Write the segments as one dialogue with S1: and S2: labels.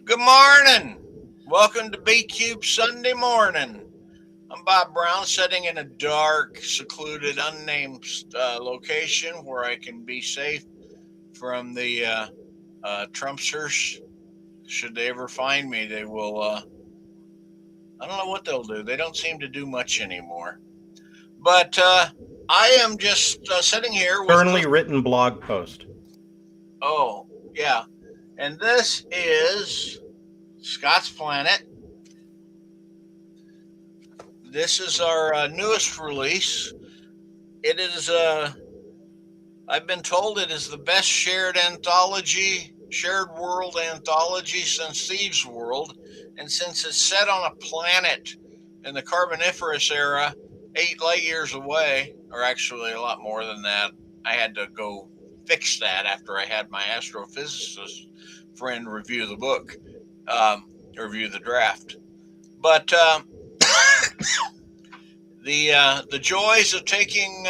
S1: Good morning. Welcome to B Cube Sunday morning. I'm Bob Brown, sitting in a dark, secluded, unnamed location where I can be safe from the Trumpsters. Should they ever find me, they will. I don't know what they'll do. They don't seem to do much anymore. But I am just sitting here with.
S2: Currently written blog post.
S1: Oh, yeah. And this is Scott's Planet. This is our newest release. It is, I've been told it is the best shared world anthology since Thieves' World. And since it's set on a planet in the Carboniferous era, 8 light years away, or actually a lot more than that, I had to go fix that after I had my astrophysicist friend review the book, review the draft. But the joys of taking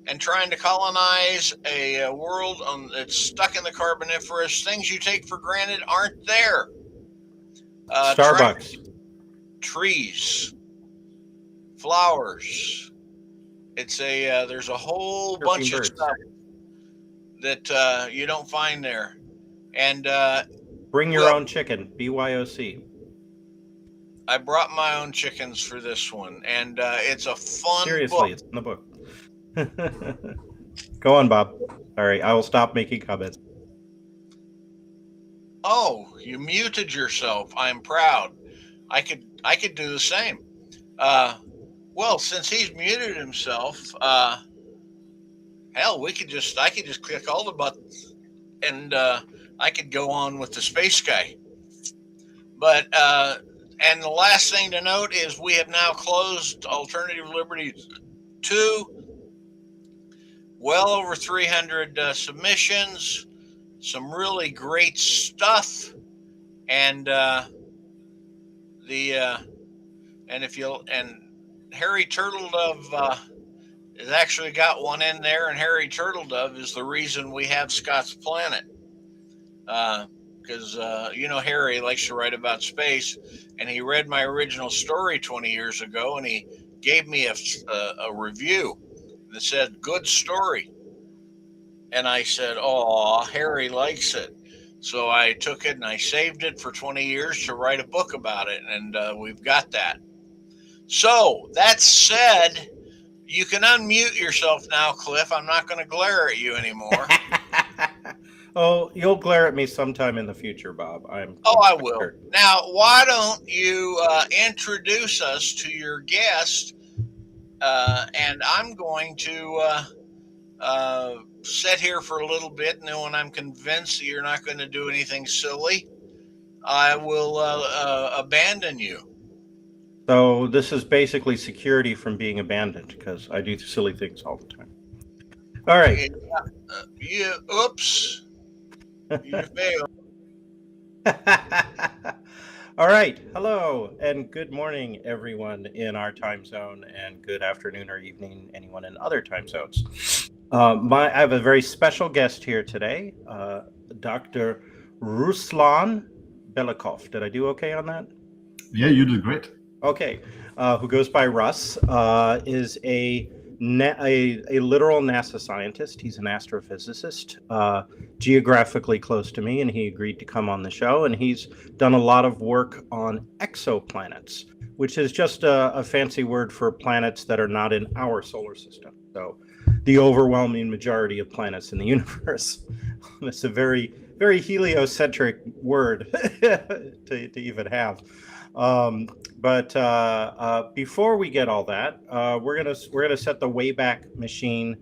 S1: and trying to colonize a world that's stuck in the Carboniferous, things you take for granted aren't there.
S2: Starbucks,
S1: trees, flowers. It's there's a whole bunch of stuff that you don't find there. And
S2: bring your own chicken, BYOC.
S1: I brought my own chickens for this one, and it's a fun
S2: Seriously,
S1: book.
S2: It's in the book. Go on, Bob. Sorry, I will stop making comments.
S1: Oh, you muted yourself. I'm proud. I could do the same. Well, since he's muted himself, hell, I could just click all the buttons, and I could go on with the space guy. But and the last thing to note is we have now closed Alternative Liberty 2. Well over 300 submissions, some really great stuff, and Harry Turtledove has actually got one in there, and Harry Turtledove is the reason we have Scott's Planet. Because Harry likes to write about space, and he read my original story 20 years ago, and he gave me a review that said, "Good story." And I said, "Oh, Harry likes it." So I took it and I saved it for 20 years to write a book about it, and we've got that. So that said, you can unmute yourself now, Cliff. I'm not going to glare at you anymore.
S2: Oh, you'll glare at me sometime in the future, Bob.
S1: I will. Now, why don't you introduce us to your guest? And I'm going to sit here for a little bit, and then when I'm convinced that you're not going to do anything silly, I will abandon you.
S2: So this is basically security from being abandoned, because I do silly things all the time. All right.
S1: Oops. You failed.
S2: All right. Hello and good morning, everyone in our time zone, and good afternoon or evening, anyone in other time zones. I have a very special guest here today, Dr. Rus Belikov. Did I do okay on that?
S3: Yeah, you did great.
S2: Okay. Who goes by Rus, is a literal NASA scientist. He's an astrophysicist, geographically close to me, and he agreed to come on the show. And he's done a lot of work on exoplanets, which is just a fancy word for planets that are not in our solar system. So the overwhelming majority of planets in the universe. It's a very, very heliocentric word to even have. But before we get all that, we're gonna set the Wayback Machine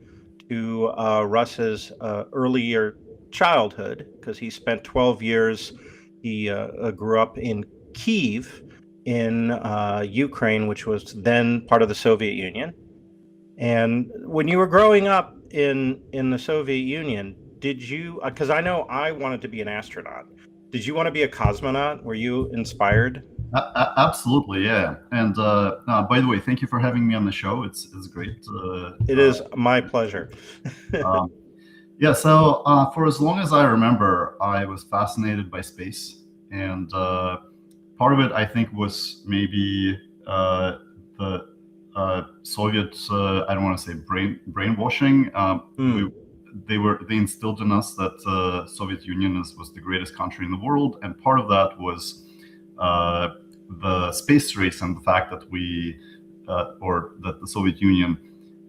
S2: to Rus's earlier childhood, because he spent 12 years. He grew up in Kyiv in Ukraine, which was then part of the Soviet Union. And when you were growing up in the Soviet Union, did you? Because I know I wanted to be an astronaut. Did you want to be a cosmonaut? Were you inspired?
S3: Absolutely, yeah. And by the way, thank you for having me on the show. It's great.
S2: It is my pleasure.
S3: Yeah, so for as long as I remember, I was fascinated by space. and part of it, I think, was maybe the Soviet, I don't want to say brainwashing. They instilled in us that Soviet Union was the greatest country in the world, and part of that was the space race and the fact that that the Soviet Union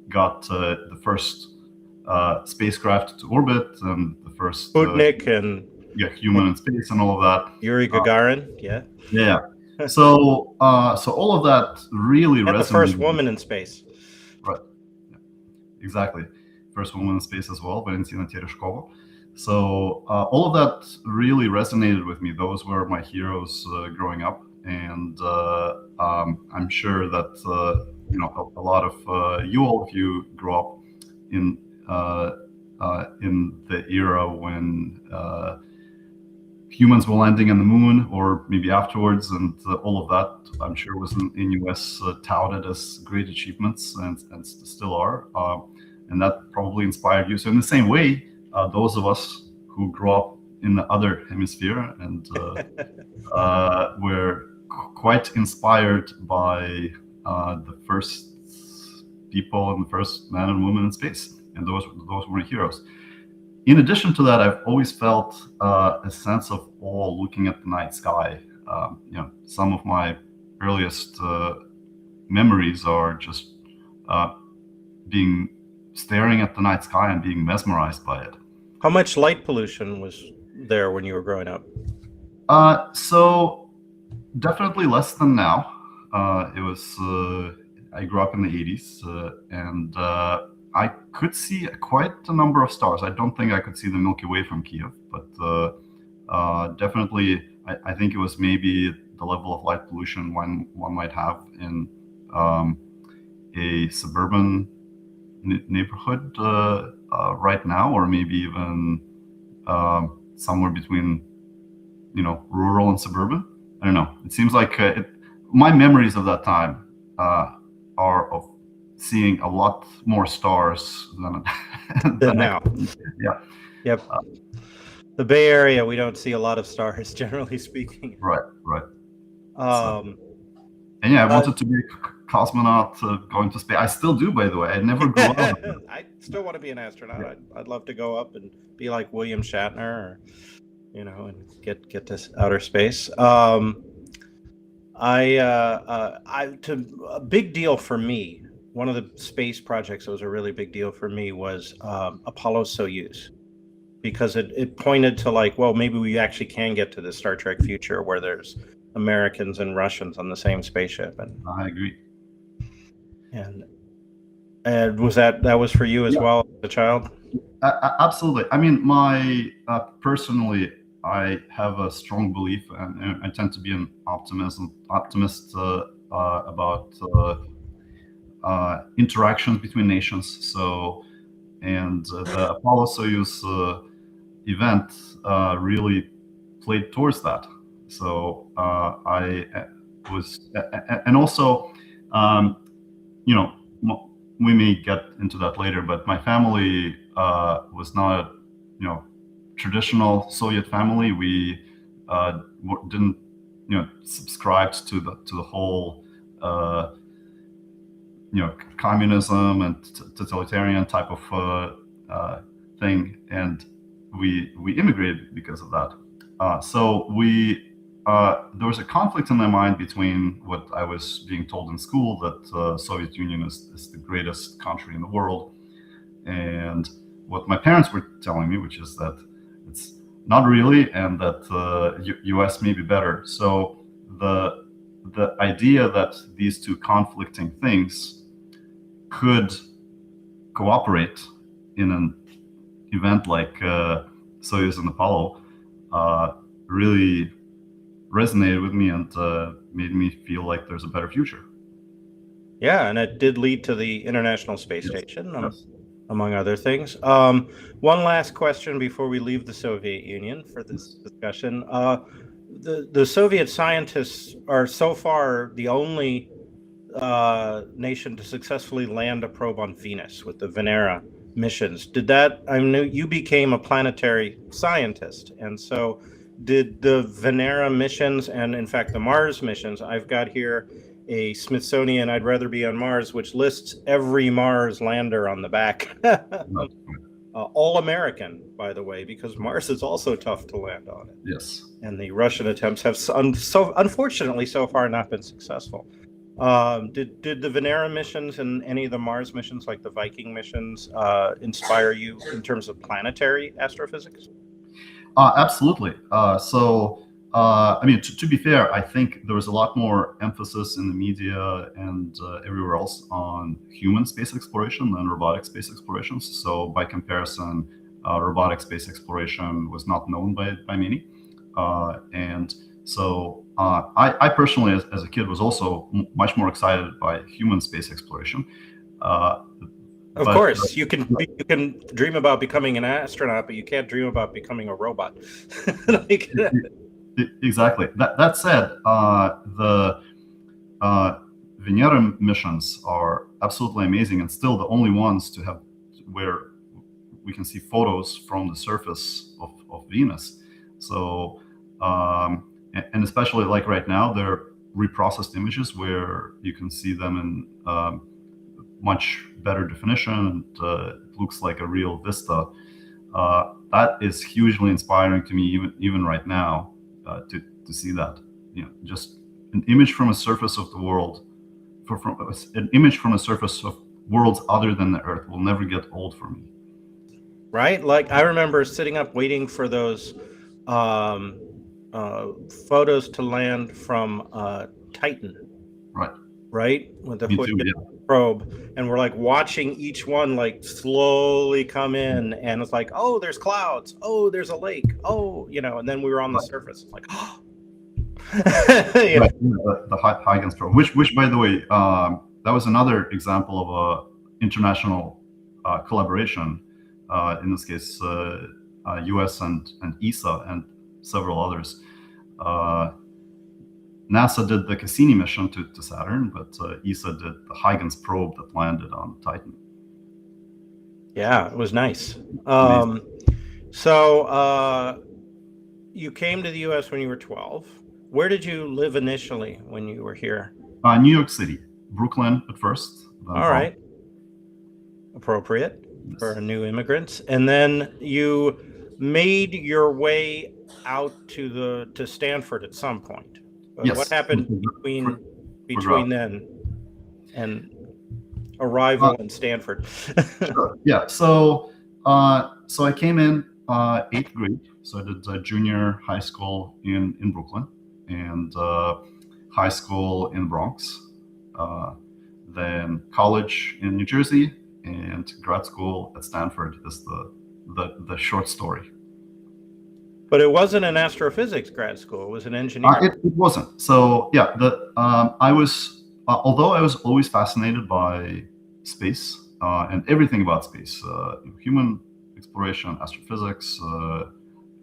S3: got the first spacecraft to orbit and the first
S2: Sputnik and
S3: human in space and all of that.
S2: Yuri Gagarin,
S3: yeah. So all of that really
S2: and
S3: resonated.
S2: the first woman in space.
S3: Right. Yeah. Exactly. First woman in space as well, Valentina Tereshkova. So all of that really resonated with me. Those were my heroes growing up, and I'm sure that a lot of all of you grew up in the era when humans were landing on the moon, or maybe afterwards, and all of that, I'm sure, was in US touted as great achievements, and still are, and that probably inspired you. So in the same way, those of us who grew up in the other hemisphere and were quite inspired by the first people and the first man and woman in space, and those were heroes. In addition to that, I've always felt a sense of awe looking at the night sky. Some of my earliest memories are just staring at the night sky and being mesmerized by it.
S2: How much light pollution was there when you were growing up?
S3: So definitely less than now. It was. I grew up in the 80s, and I could see quite a number of stars. I don't think I could see the Milky Way from Kyiv, but definitely I think it was maybe the level of light pollution one might have in a suburban neighborhood right now, or maybe even somewhere between rural and suburban. I don't know. It seems like my memories of that time are of seeing a lot more stars than
S2: now.
S3: Yeah.
S2: Yep. The Bay Area, we don't see a lot of stars, generally speaking.
S3: Right.
S2: And
S3: yeah, I wanted to be a cosmonaut going to space. I still do, by the way. I never grew up.
S2: I still want to be an astronaut. Yeah. I'd love to go up and be like William Shatner, or and get to outer space. A big deal for me. One of the space projects that was a really big deal for me was Apollo Soyuz, because it pointed to maybe we actually can get to the Star Trek future where there's Americans and Russians on the same spaceship. And
S3: I agree.
S2: And was that was for you as well as a child?
S3: Absolutely. I mean, personally, I have a strong belief, and I tend to be an optimist about interactions between nations. So, and the Apollo Soyuz event really played towards that. So I was, and also, we may get into that later, but my family was not a, traditional Soviet family. We didn't, subscribed to the whole, communism and totalitarian type of thing, and we immigrated because of that. So there was a conflict in my mind between what I was being told in school, that Soviet Union is the greatest country in the world, and what my parents were telling me, which is that it's not really, and that US may be better. So the idea that these two conflicting things could cooperate in an event like Soyuz and Apollo really resonated with me and made me feel like there's a better future.
S2: Yeah, and it did lead to the International Space Station, among other things. One last question before we leave the Soviet Union for this discussion. The Soviet scientists are so far the only nation to successfully land a probe on Venus with the Venera missions. I know you became a planetary scientist, and so did the Venera missions, and in fact the Mars missions, I've got here a Smithsonian I'd Rather Be on Mars, which lists every Mars lander on the back. All American, by the way, because Mars is also tough to land on it.
S3: Yes.
S2: And the Russian attempts have unfortunately so far not been successful. Did the Venera missions and any of the Mars missions, like the Viking missions, inspire you in terms of planetary astrophysics?
S3: Absolutely. I mean, to be fair, I think there was a lot more emphasis in the media and everywhere else on human space exploration than robotic space explorations. So by comparison, robotic space exploration was not known by many. And so I personally, as a kid, was also much more excited by human space exploration.
S2: Of course, you can dream about becoming an astronaut, but you can't dream about becoming a robot.
S3: Exactly. That said, the Venera missions are absolutely amazing, and still the only ones to have where we can see photos from the surface of Venus. So, and especially like right now, they're reprocessed images where you can see them in much better definition, and it looks like a real vista. That is hugely inspiring to me, even right now, to see that. Just an image from a surface of the world, an image from a surface of worlds other than the Earth will never get old for me.
S2: Right? Like I remember sitting up waiting for those photos to land from Titan. Right? With the probe, and we're like watching each one like slowly come in, and it's like, oh, there's clouds, oh, there's a lake, oh, and then we were on the surface. It's like, oh.
S3: The Huygens probe, which by the way, that was another example of a international collaboration. In this case, U.S. and ESA and several others. NASA did the Cassini mission to Saturn, but ESA did the Huygens probe that landed on Titan.
S2: Yeah, it was nice. So you came to the U.S. when you were 12. Where did you live initially when you were here?
S3: New York City, Brooklyn at first.
S2: All right. Appropriate for a new immigrant. And then you made your way out to Stanford at some point.
S3: Yes.
S2: What happened between then and arrival in Stanford?
S3: Sure. Yeah. So I came in 8th grade. So I did junior high school in Brooklyn and high school in Bronx, then college in New Jersey, and grad school at Stanford is the short story.
S2: But it wasn't an astrophysics grad school; it was an engineering.
S3: It wasn't. So yeah, I was although I was always fascinated by space and everything about space, human exploration, astrophysics,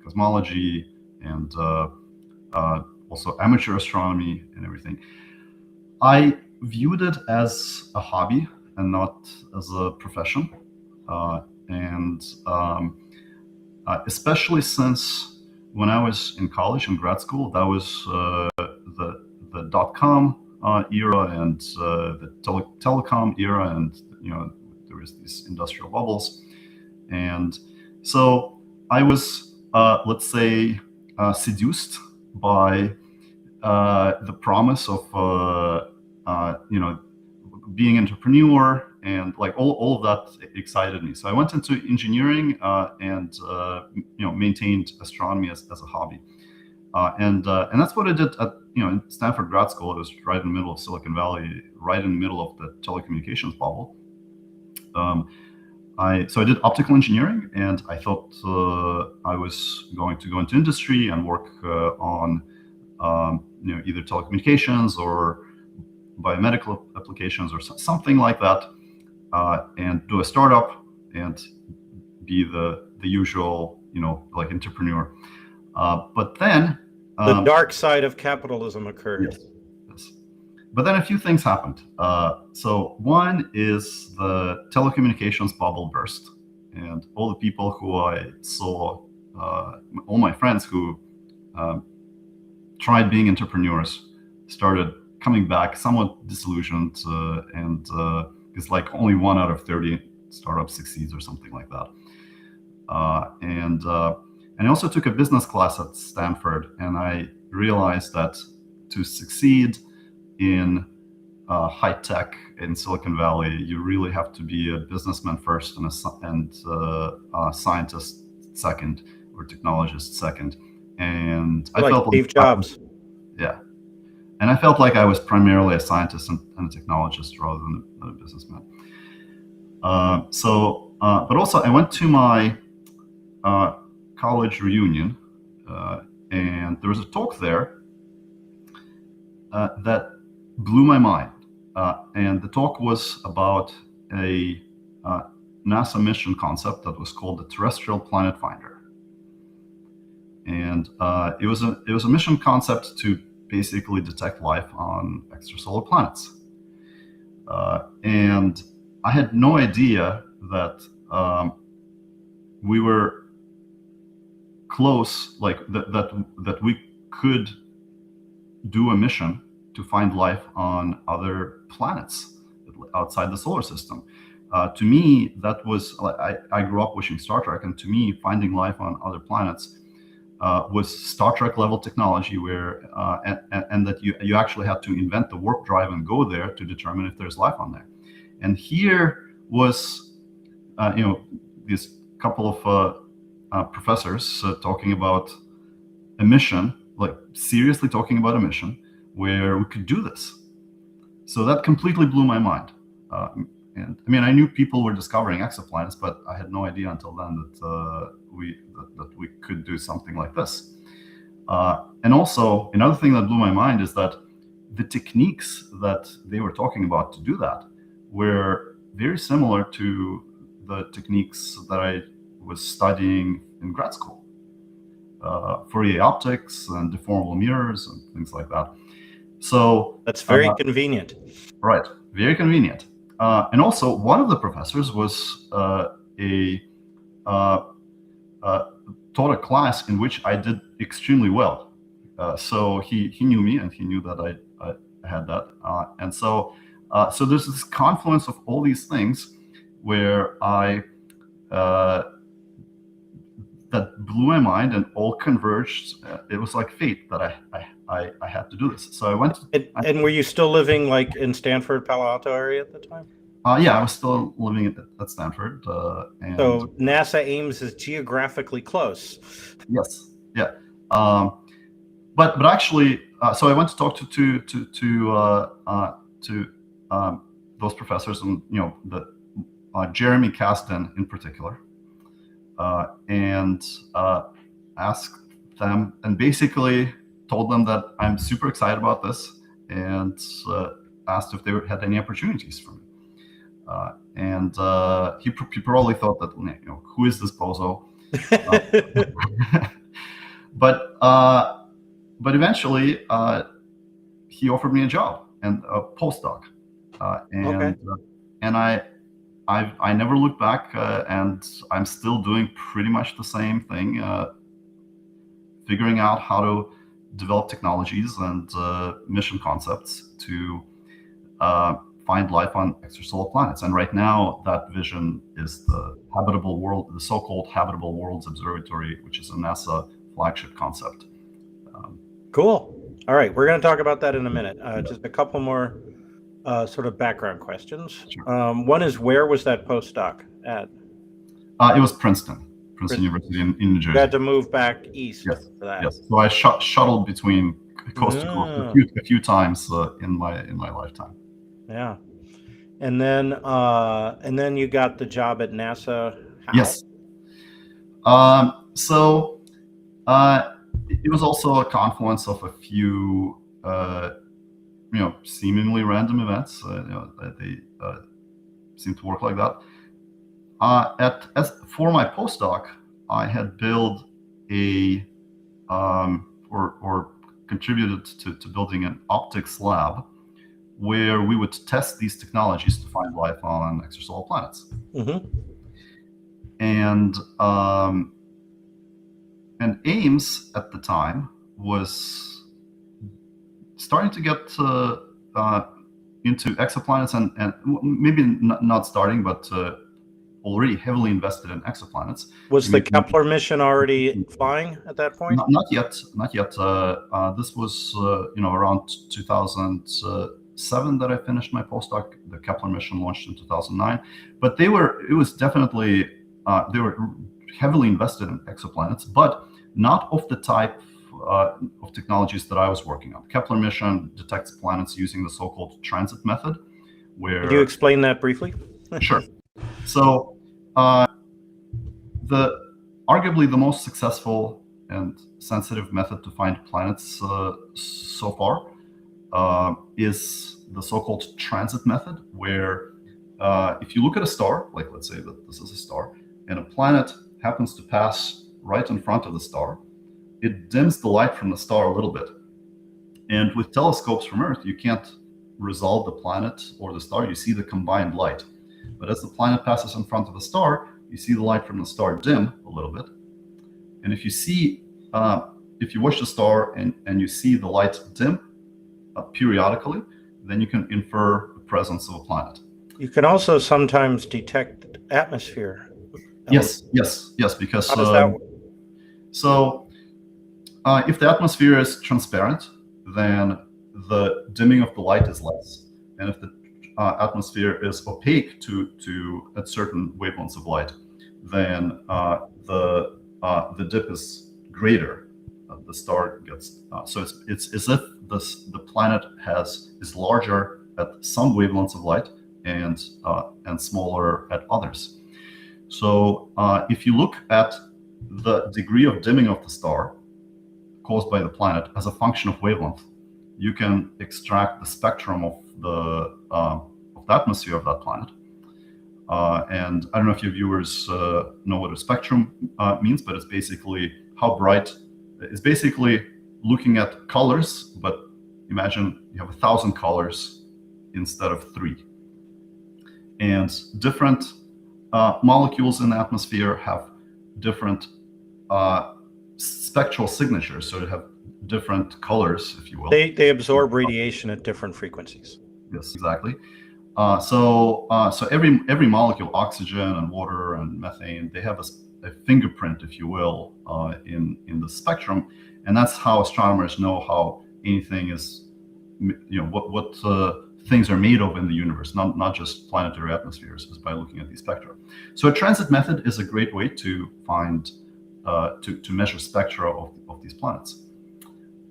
S3: cosmology, and also amateur astronomy and everything. I viewed it as a hobby and not as a profession, especially since when I was in college and grad school, that was the .com era and the telecom era, and there was these industrial bubbles, and so I was let's say seduced by the promise of being an entrepreneur, and like all of that excited me. So I went into engineering and maintained astronomy as a hobby, and that's what I did at in Stanford grad school. It was right in the middle of Silicon Valley, right in the middle of the telecommunications bubble. So I did optical engineering, and I thought I was going to go into industry and work on either telecommunications or biomedical applications or something like that, and do a startup and be the usual like entrepreneur. But then
S2: the dark side of capitalism occurred.
S3: Yes. But then a few things happened. So one is the telecommunications bubble burst, and all the people who I saw, all my friends who tried being entrepreneurs, started coming back somewhat disillusioned, and it's like only 1 out of 30 startups succeeds or something like that. And I also took a business class at Stanford, and I realized that to succeed in high tech in Silicon Valley, you really have to be a businessman first and a scientist second, or technologist second. And I felt
S2: Steve Jobs.
S3: Yeah. And I felt like I was primarily a scientist and a technologist rather than a businessman. But also I went to my college reunion, and there was a talk there that blew my mind. And the talk was about a NASA mission concept that was called the Terrestrial Planet Finder. And it was a mission concept to basically detect life on extrasolar planets. And I had no idea that we were close, like that we could do a mission to find life on other planets outside the solar system. To me, that was, I grew up watching Star Trek, and to me, finding life on other planets was Star Trek level technology, where and that you actually had to invent the warp drive and go there to determine if there's life on there. And here was, this couple of professors talking about a mission, like seriously talking about a mission where we could do this. So that completely blew my mind. And I mean, I knew people were discovering exoplanets, but I had no idea until then that we could do something like this. And also, another thing that blew my mind is that the techniques that they were talking about to do that were very similar to the techniques that I was studying in grad school. Fourier optics and deformable mirrors and things like that. So
S2: that's very convenient.
S3: Right, very convenient. And also, one of the professors was taught a class in which I did extremely well. So he knew me, and he knew that I had that. And so there's this confluence of all these things where that blew my mind and all converged. It was like fate that I had to do this. So I went.
S2: And were you still living like in Stanford, Palo Alto area at the time?
S3: Yeah, I was still living at Stanford. And
S2: so NASA Ames is geographically close.
S3: Yes. Yeah. But actually, so I went to talk to those professors, and Jeremy Kasdan in particular, and asked them, and basically told them that I'm super excited about this, and asked if they had any opportunities for me. And he probably thought that, who is this bozo? But eventually he offered me a job and a postdoc, and I never looked back, and I'm still doing pretty much the same thing, figuring out how to develop technologies and mission concepts to find life on extrasolar planets. And right now, that vision is the habitable world, the so-called Habitable Worlds Observatory, which is a NASA flagship concept.
S2: Cool. All right, we're going to talk about that in a minute. Just a couple more sort of background questions. Sure. One is, where was that postdoc at?
S3: It was Princeton University in New Jersey.
S2: You had to move back east.
S3: Yes.
S2: For that.
S3: Yes. So I shuttled between coast to coast a few times in my lifetime.
S2: Yeah. And then you got the job at NASA. How?
S3: Yes. So it was also a confluence of a few seemingly random events. They seem to work like that. For my postdoc, I had built or contributed to building an optics lab where we would test these technologies to find life on extrasolar planets.
S2: Mm-hmm.
S3: And Ames at the time was starting to get into exoplanets and maybe not starting, but already heavily invested in exoplanets.
S2: Was the Kepler mission already flying at that point?
S3: Not yet. This was around 2007 that I finished my postdoc. The Kepler mission launched in 2009, but they were heavily invested in exoplanets, but not of the type of technologies that I was working on. Kepler mission detects planets using the so-called transit method.
S2: Could you explain that briefly?
S3: Sure. So, arguably the most successful and sensitive method to find planets so far is the so-called transit method, where if you look at a star, like let's say that this is a star, and a planet happens to pass right in front of the star, it dims the light from the star a little bit. And with telescopes from Earth, you can't resolve the planet or the star, you see the combined light. But as the planet passes in front of the star, you see the light from the star dim a little bit. And if you watch the star and you see the light dim periodically, then you can infer the presence of a planet.
S2: You can also sometimes detect atmosphere.
S3: Yes, because
S2: how does that work?
S3: So if the atmosphere is transparent, then the dimming of the light is less. And if the atmosphere is opaque to at certain wavelengths of light, then the dip is greater. The star gets so it's as if the planet is larger at some wavelengths of light and smaller at others. So if you look at the degree of dimming of the star caused by the planet as a function of wavelength, you can extract the spectrum of the atmosphere of that planet. And I don't know if your viewers know what a spectrum means, but it's basically how bright. It's basically looking at colors, but imagine you have 1,000 colors instead of 3. And different molecules in the atmosphere have different spectral signatures, so they have different colors, if you will.
S2: They absorb radiation at different frequencies.
S3: Yes, exactly. So every molecule, oxygen and water and methane, they have a fingerprint, if you will, in the spectrum, and that's how astronomers know how anything is, what things are made of in the universe, not just planetary atmospheres, is by looking at these spectra. So a transit method is a great way to find to measure spectra of these planets.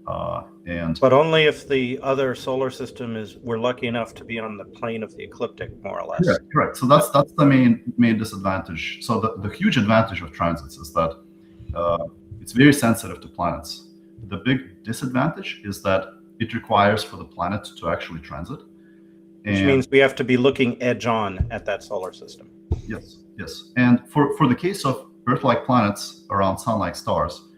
S3: But
S2: only if the other solar system we're lucky enough to be on the plane of the ecliptic, more or less.
S3: Yeah, correct. So that's the main disadvantage. So the huge advantage of transits is that it's very sensitive to planets. The big disadvantage is that it requires for the planet to actually transit.
S2: Which means we have to be looking edge on at that solar system.
S3: Yes. And for the case of Earth-like planets around Sun-like stars,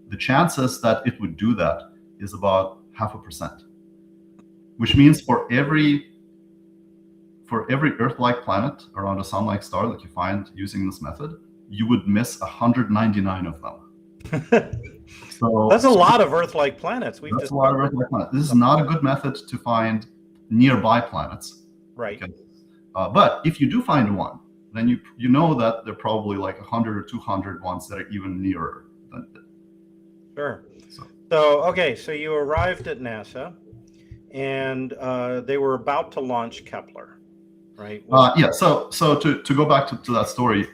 S3: the chances that it would do that is about 0.5%, which means for every Earth-like planet around a Sun-like star that you find using this method, you would miss 199 of them. So
S2: that's a lot of Earth-like planets.
S3: That's a lot of Earth-like planets. This is not a good method to find nearby planets.
S2: Right.
S3: Okay. But if you do find one, then you know that there are probably like 100 or 200 ones that are even nearer than it.
S2: Sure. So you arrived at NASA, and they were about to launch Kepler, right?
S3: Yeah. So to go back to that story,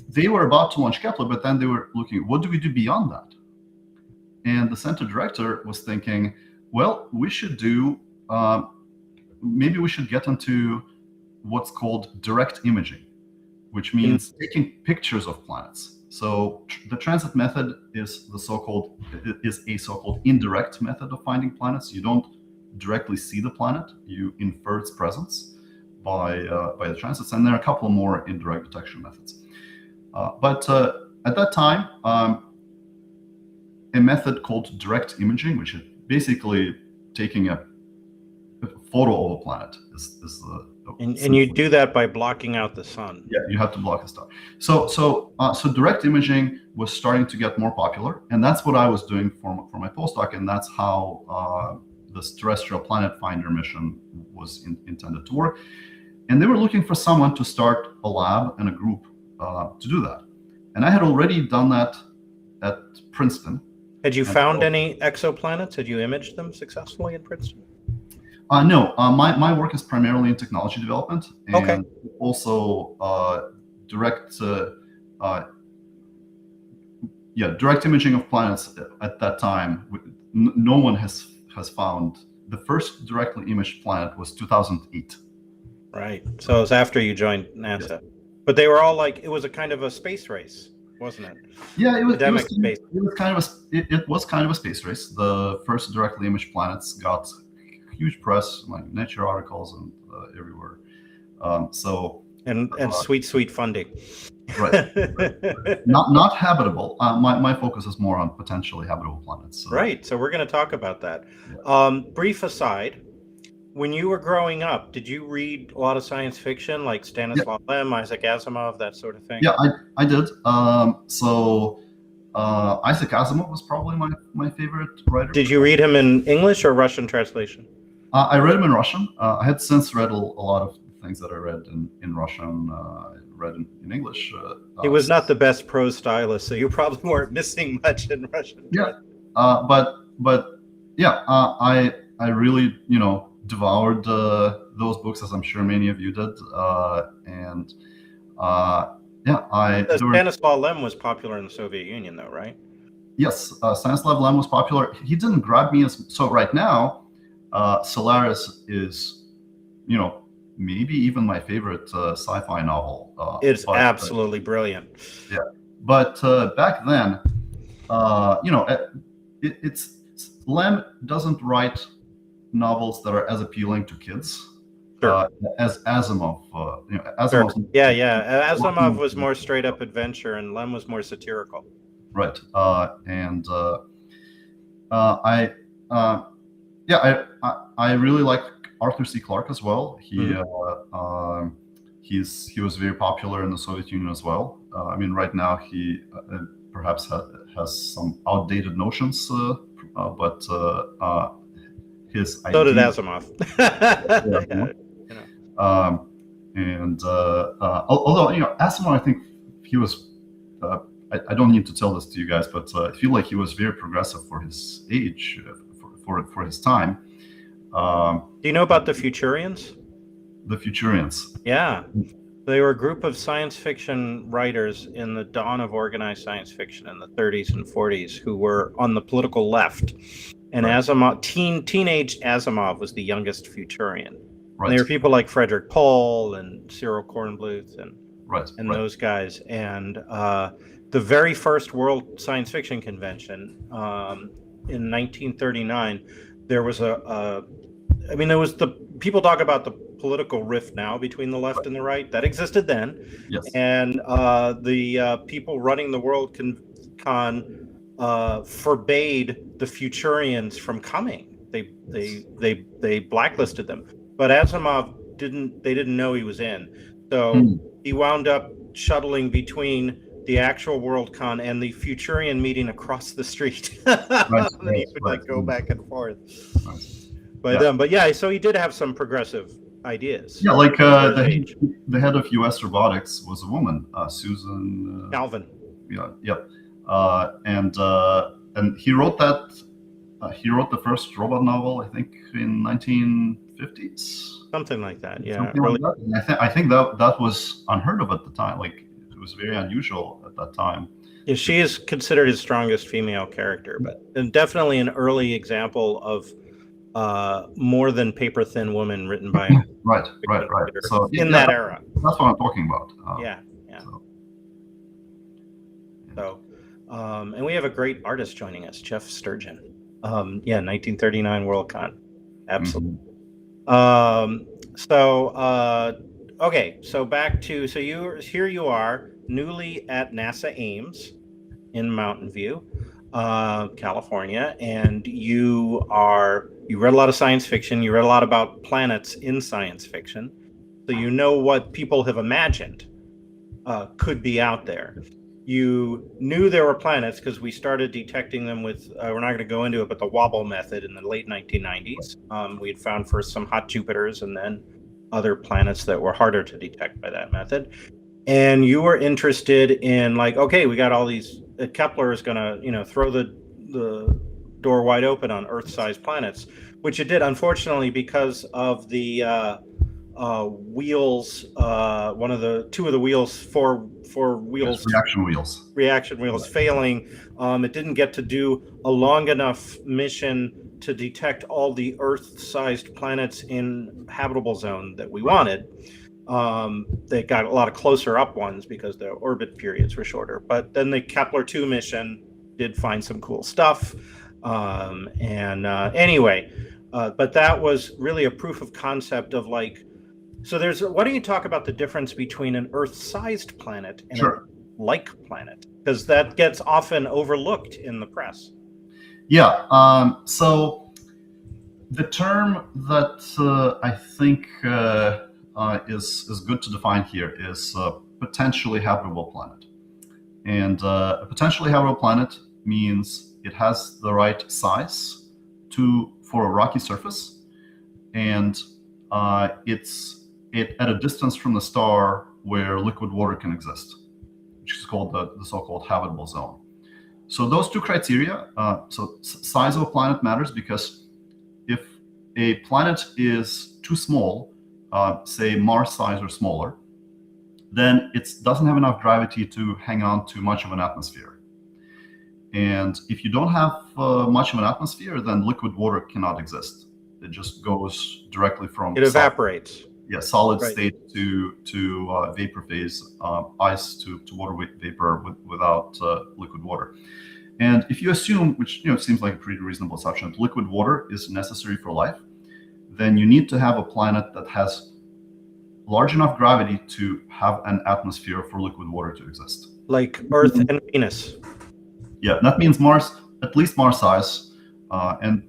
S3: they were about to launch Kepler, but then they were looking, what do we do beyond that? And the center director was thinking, well, we should do, maybe we should get into what's called direct imaging, which means taking pictures of planets. So the transit method is a so-called indirect method of finding planets. You don't directly see the planet; you infer its presence by the transits. And there are a couple more indirect detection methods. But at that time, a method called direct imaging, which is basically taking a photo of a planet, is
S2: And you do that by blocking out the sun.
S3: Yeah, you have to block the star. So direct imaging was starting to get more popular, and that's what I was doing for my postdoc, and that's how this terrestrial planet finder mission was intended to work. And they were looking for someone to start a lab and a group to do that. And I had already done that at Princeton.
S2: Had you found any exoplanets? Had you imaged them successfully in Princeton?
S3: No, my work is primarily in technology development and also direct imaging of planets. At that time, no one has found. The first directly imaged planet was 2008.
S2: Right. So it was after you joined NASA. Yes. But they were all like, it was a kind of a space race, wasn't it?
S3: Yeah, it was kind of a space race. The first directly imaged planets got huge press, like Nature articles and everywhere.
S2: And sweet funding.
S3: Right. Not habitable. My focus is more on potentially habitable planets. So.
S2: Right. So we're going to talk about that.
S3: Yeah.
S2: Brief aside, when you were growing up, did you read a lot of science fiction like Stanislaw Lem, Isaac Asimov, that sort of thing?
S3: Yeah, I did. Isaac Asimov was probably my favorite writer.
S2: Did you read him in English or Russian translation?
S3: I read him in Russian. I had since read a lot of things that I read in Russian, read in English.
S2: He was not the best prose stylist, so you probably weren't missing much in Russian.
S3: Yeah, but yeah, I really devoured those books, as I'm sure many of you did,
S2: Stanislaw Lem was popular in the Soviet Union, though, right?
S3: Yes, Stanislaw Lem was popular. He didn't grab me as so. Right now, Solaris is, maybe even my favorite sci-fi novel.
S2: It's absolutely brilliant.
S3: Yeah, but back then, it's Lem doesn't write novels that are as appealing to kids as Asimov. Asimov.
S2: Sure. Yeah. Asimov was more straight up adventure, and Lem was more satirical.
S3: Right. I really like Arthur C. Clarke as well. He was very popular in the Soviet Union as well. Right now he perhaps has some outdated notions, but his
S2: so did Asimov.
S3: Although Asimov, I think he was. I don't need to tell this to you guys, but I feel like he was very progressive for his age, for his time.
S2: Do you know about the Futurians?
S3: The Futurians.
S2: Yeah. They were a group of science fiction writers in the dawn of organized science fiction in the 30s and 40s who were on the political left. And Asimov, teenage Asimov was the youngest Futurian. Right. And they were people like Frederick Pohl and Cyril Kornbluth and those guys. And the very first World Science Fiction Convention in 1939, there was there was people talk about the political rift now between the left and the right. That existed then.
S3: Yes.
S2: And the people running the World Con forbade the Futurians from coming. They blacklisted them. But Asimov didn't know he was in. So he wound up shuttling between the actual Worldcon and the Futurian meeting across the street. He would go back and forth. So he did have some progressive ideas.
S3: Yeah, like the head of U.S. robotics was a woman, Susan
S2: Calvin.
S3: Yeah, yep. And he wrote that. He wrote the first robot novel, I think, in 1950s.
S2: Something like that. Yeah.
S3: Like that. I think that was unheard of at the time. Like it was very unusual at that time.
S2: Yeah, she is considered his strongest female character, and definitely an early example of more than paper thin woman written by
S3: right. So
S2: in that era.
S3: That's what I'm talking about.
S2: Yeah. So, and we have a great artist joining us, Jeff Sturgeon. 1939 Worldcon. Absolutely. So back to you are newly at NASA Ames in Mountain View, California, and you read a lot of science fiction. You read a lot about planets in science fiction. So you know what people have imagined could be out there. You knew there were planets because we started detecting them with, we're not going to go into it, but the wobble method in the late 1990s. We had found first some hot Jupiters and then other planets that were harder to detect by that method. And you were interested in like, okay, we got all these, Kepler is going to, throw the door wide open on Earth-sized planets, which it did, unfortunately, because of the wheels, two of the wheels, four wheels, reaction wheels failing. It didn't get to do a long enough mission to detect all the Earth-sized planets in habitable zone that we wanted. They got a lot of closer up ones because the orbit periods were shorter. But then the Kepler 2 mission did find some cool stuff. Anyway, but that was really a proof of concept of like, so why don't you talk about the difference between an Earth-sized planet and a like planet? Because that gets often overlooked in the press.
S3: Yeah. So the term that I think is good to define here is potentially habitable planet. And a potentially habitable planet means it has the right size for a rocky surface, and it's at a distance from the star where liquid water can exist, which is called the so-called habitable zone. So those two criteria, so size of a planet matters because if a planet is too small, say Mars size or smaller, then it doesn't have enough gravity to hang on to much of an atmosphere. And if you don't have much of an atmosphere, then liquid water cannot exist. It just goes directly from
S2: evaporates.
S3: Solid state to vapor phase, ice to water vapor without liquid water. And if you assume, which seems like a pretty reasonable assumption, that liquid water is necessary for life, then you need to have a planet that has large enough gravity to have an atmosphere for liquid water to exist.
S2: Like Earth and Venus.
S3: Yeah, that means Mars, at least Mars size, and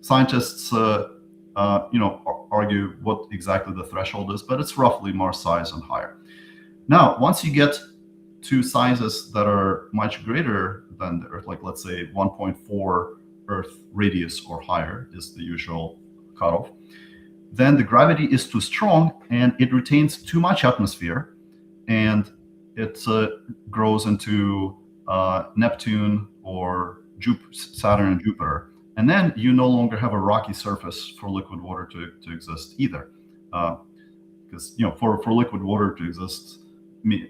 S3: scientists, argue what exactly the threshold is, but it's roughly Mars size and higher. Now, once you get to sizes that are much greater than the Earth, like let's say 1.4 Earth radius or higher is the usual cutoff, then the gravity is too strong and it retains too much atmosphere, and it grows into Neptune or Saturn and Jupiter. And then you no longer have a rocky surface for liquid water to exist either. Because for liquid water to exist,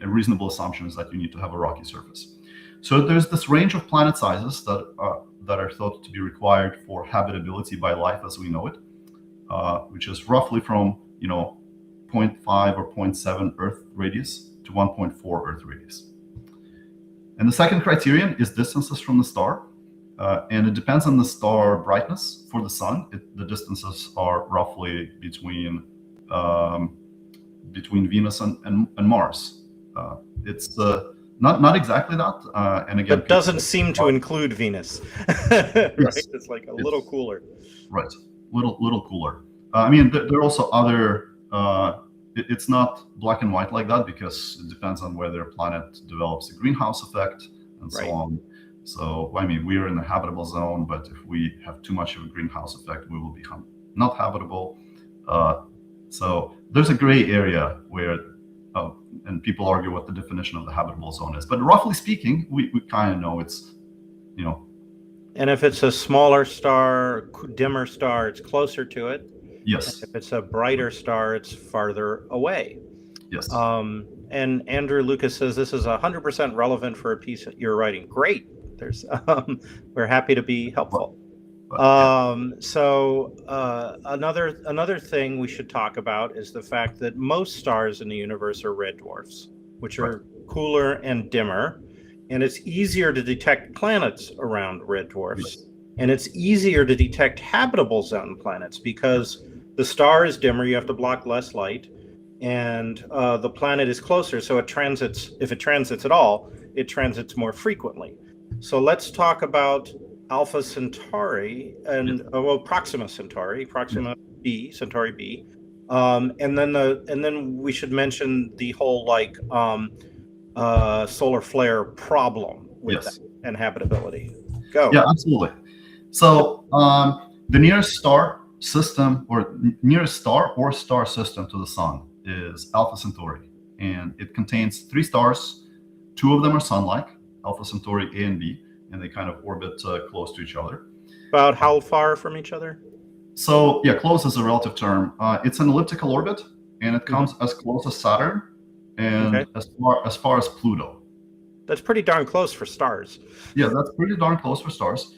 S3: a reasonable assumption is that you need to have a rocky surface. So there's this range of planet sizes that are thought to be required for habitability by life as we know it, which is roughly from 0.5 or 0.7 Earth radius to 1.4 Earth radius. And the second criterion is distances from the star. And it depends on the star brightness. For the sun, the distances are roughly between Venus and Mars. It's not exactly that. And again,
S2: but doesn't seem to include Venus. Right?
S3: Yes.
S2: It's like a little cooler.
S3: Right, little cooler. I mean, there are also other. It's not black and white like that because it depends on whether a planet develops a greenhouse effect and so on. So, I mean, we are in the habitable zone, but if we have too much of a greenhouse effect, we will become not habitable. So there's a gray area where, and people argue what the definition of the habitable zone is. But roughly speaking, we kind of know it's,
S2: And if it's a smaller star, dimmer star, it's closer to it.
S3: Yes.
S2: And if it's a brighter star, it's farther away.
S3: Yes.
S2: And Andrew Lucas says this is 100% relevant for a piece that you're writing. Great. We're happy to be helpful. So another thing we should talk about is the fact that most stars in the universe are red dwarfs, which are cooler and dimmer, and it's easier to detect planets around red dwarfs, and it's easier to detect habitable zone planets because the star is dimmer, you have to block less light, and the planet is closer, so it transits, if it transits at all, it transits more frequently. So let's talk about Alpha Centauri and Proxima Centauri, Centauri B, And then we should mention the whole like solar flare problem with
S3: Yes.
S2: that and habitability. Go.
S3: Yeah, absolutely. So the nearest star system, or nearest star or star system to the sun, is Alpha Centauri, and it contains 3 stars. 2 of them are sun-like, Alpha Centauri A and B, and they kind of orbit close to each other.
S2: About how far from each other?
S3: So yeah, close is a relative term. It's an elliptical orbit, and it comes as close as Saturn and
S2: Okay.
S3: as far as Pluto.
S2: That's pretty darn close for stars.
S3: Yeah, that's pretty darn close for stars.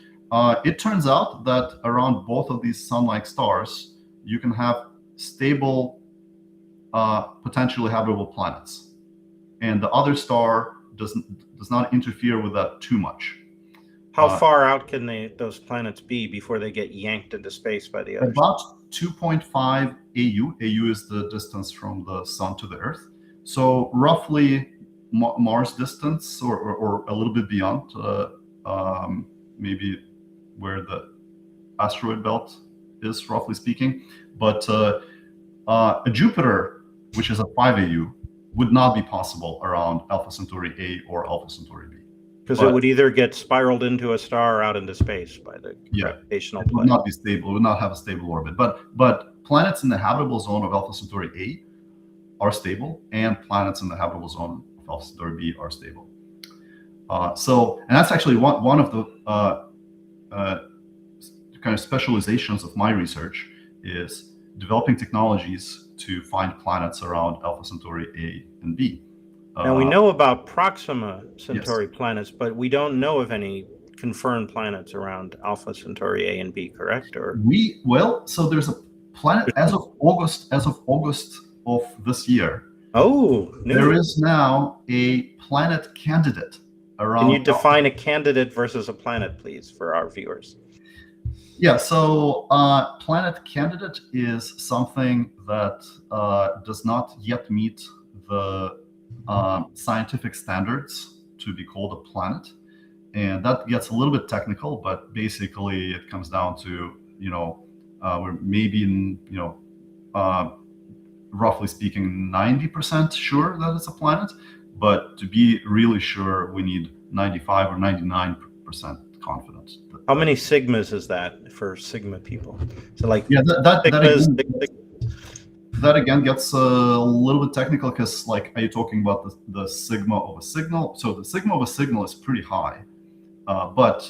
S3: It turns out that around both of these sun-like stars, you can have stable, potentially habitable planets, and the other star does not interfere with that too much.
S2: How far out can those planets be before they get yanked into space by the others?
S3: About 2.5 AU. AU is the distance from the sun to the Earth. So roughly Mars distance, or a little bit beyond, maybe where the asteroid belt is, roughly speaking. But a Jupiter, which is a 5 AU, would not be possible around Alpha Centauri A or Alpha Centauri B.
S2: Because it would either get spiraled into a star or out into space by the gravitational
S3: plane. It would not be stable. It would not have a stable orbit. But planets in the habitable zone of Alpha Centauri A are stable, and planets in the habitable zone of Alpha Centauri B are stable. And that's actually one of the kind of specializations of my research, is developing technologies to find planets around Alpha Centauri A and B.
S2: Now we know about Proxima Centauri planets, but we don't know of any confirmed planets around Alpha Centauri A and B, correct? Or
S3: so there's a planet as of August of this year.
S2: Oh,
S3: there is now a planet candidate around.
S2: Can you define a candidate versus a planet, please, for our viewers?
S3: Yeah, so planet candidate is something that does not yet meet the scientific standards to be called a planet, and that gets a little bit technical, but basically it comes down to, we're maybe in, roughly speaking, 90% sure that it's a planet, but to be really sure we need 95 or 99% confidence.
S2: How many sigmas is that for sigma people? So like,
S3: yeah, that again gets a little bit technical, because like, are you talking about the sigma of a signal? So the sigma of a signal is pretty high, but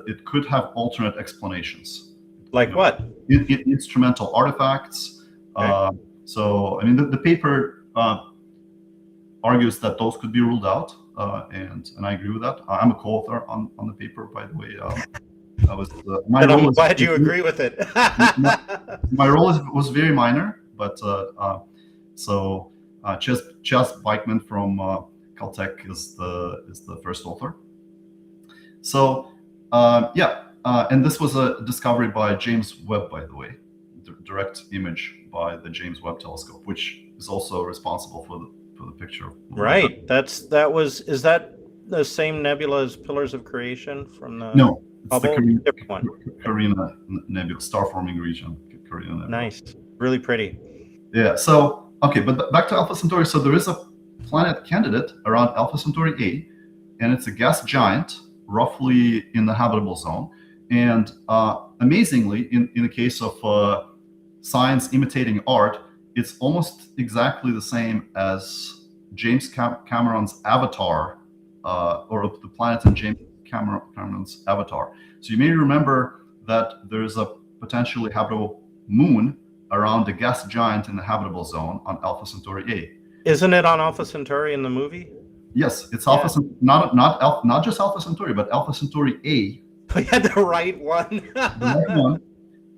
S3: it could have alternate explanations.
S2: Like what?
S3: Instrumental artifacts. Okay. So I mean, the paper argues that those could be ruled out, and I agree with that. I'm a co-author on the paper, by the way.
S2: I'm glad you agree with it.
S3: my role was very minor. But Chas Bikeman from Caltech is the first author. So and this was a discovery by James Webb, by the way, direct image by the James Webb Telescope, which is also responsible for the picture.
S2: Right. Is that the same nebula as Pillars of Creation from the
S3: No, it's
S2: bubble?
S3: the Carina Nebula, star-forming region. Carina Nebula.
S2: Nice. Really pretty.
S3: Yeah. So, okay, but back to Alpha Centauri. So there is a planet candidate around Alpha Centauri A, and it's a gas giant, roughly in the habitable zone. And amazingly, in the case of science imitating art, it's almost exactly the same as James Cameron's Avatar, or the planet in James Cameron's Avatar. So you may remember that there's a potentially habitable moon around a gas giant in the habitable zone on Alpha Centauri A.
S2: Isn't it on Alpha Centauri in the movie?
S3: Yes, it's Alpha, not just Alpha Centauri, but Alpha Centauri A.
S2: We had the right one.
S3: The right one.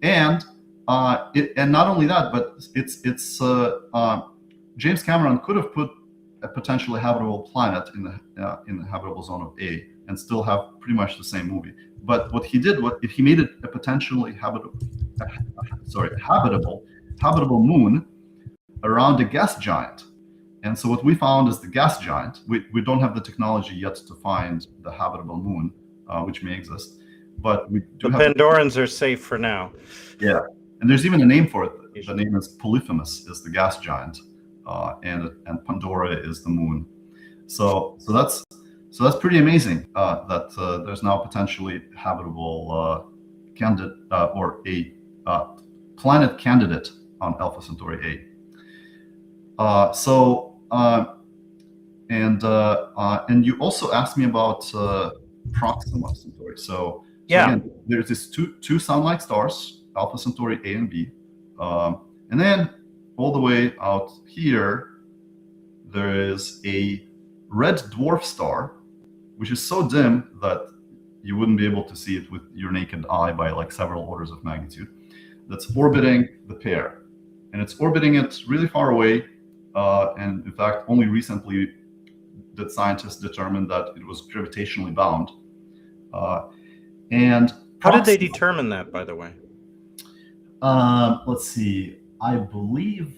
S3: And not only that, but it's James Cameron could have put a potentially habitable planet in the habitable zone of A and still have pretty much the same movie. But what he did was, if he made it a potentially habitable moon around a gas giant. And so what we found is the gas giant. We don't have the technology yet to find the habitable moon, which may exist, but we do.
S2: The Pandorans are safe for now.
S3: Yeah, and there's even a name for it. the name is Polyphemus, is the gas giant, and Pandora is the moon. So that's pretty amazing that there's now potentially habitable candidate or a planet candidate on Alpha Centauri A. And you also asked me about Proxima Centauri. So again, there's these two sun-like stars, Alpha Centauri A and B, and then all the way out here, there is a red dwarf star, which is so dim that you wouldn't be able to see it with your naked eye by like several orders of magnitude, that's orbiting the pair. And it's orbiting it really far away. And in fact, only recently did scientists determine that it was gravitationally bound. And
S2: how did they determine that, by the way?
S3: Let's see. I believe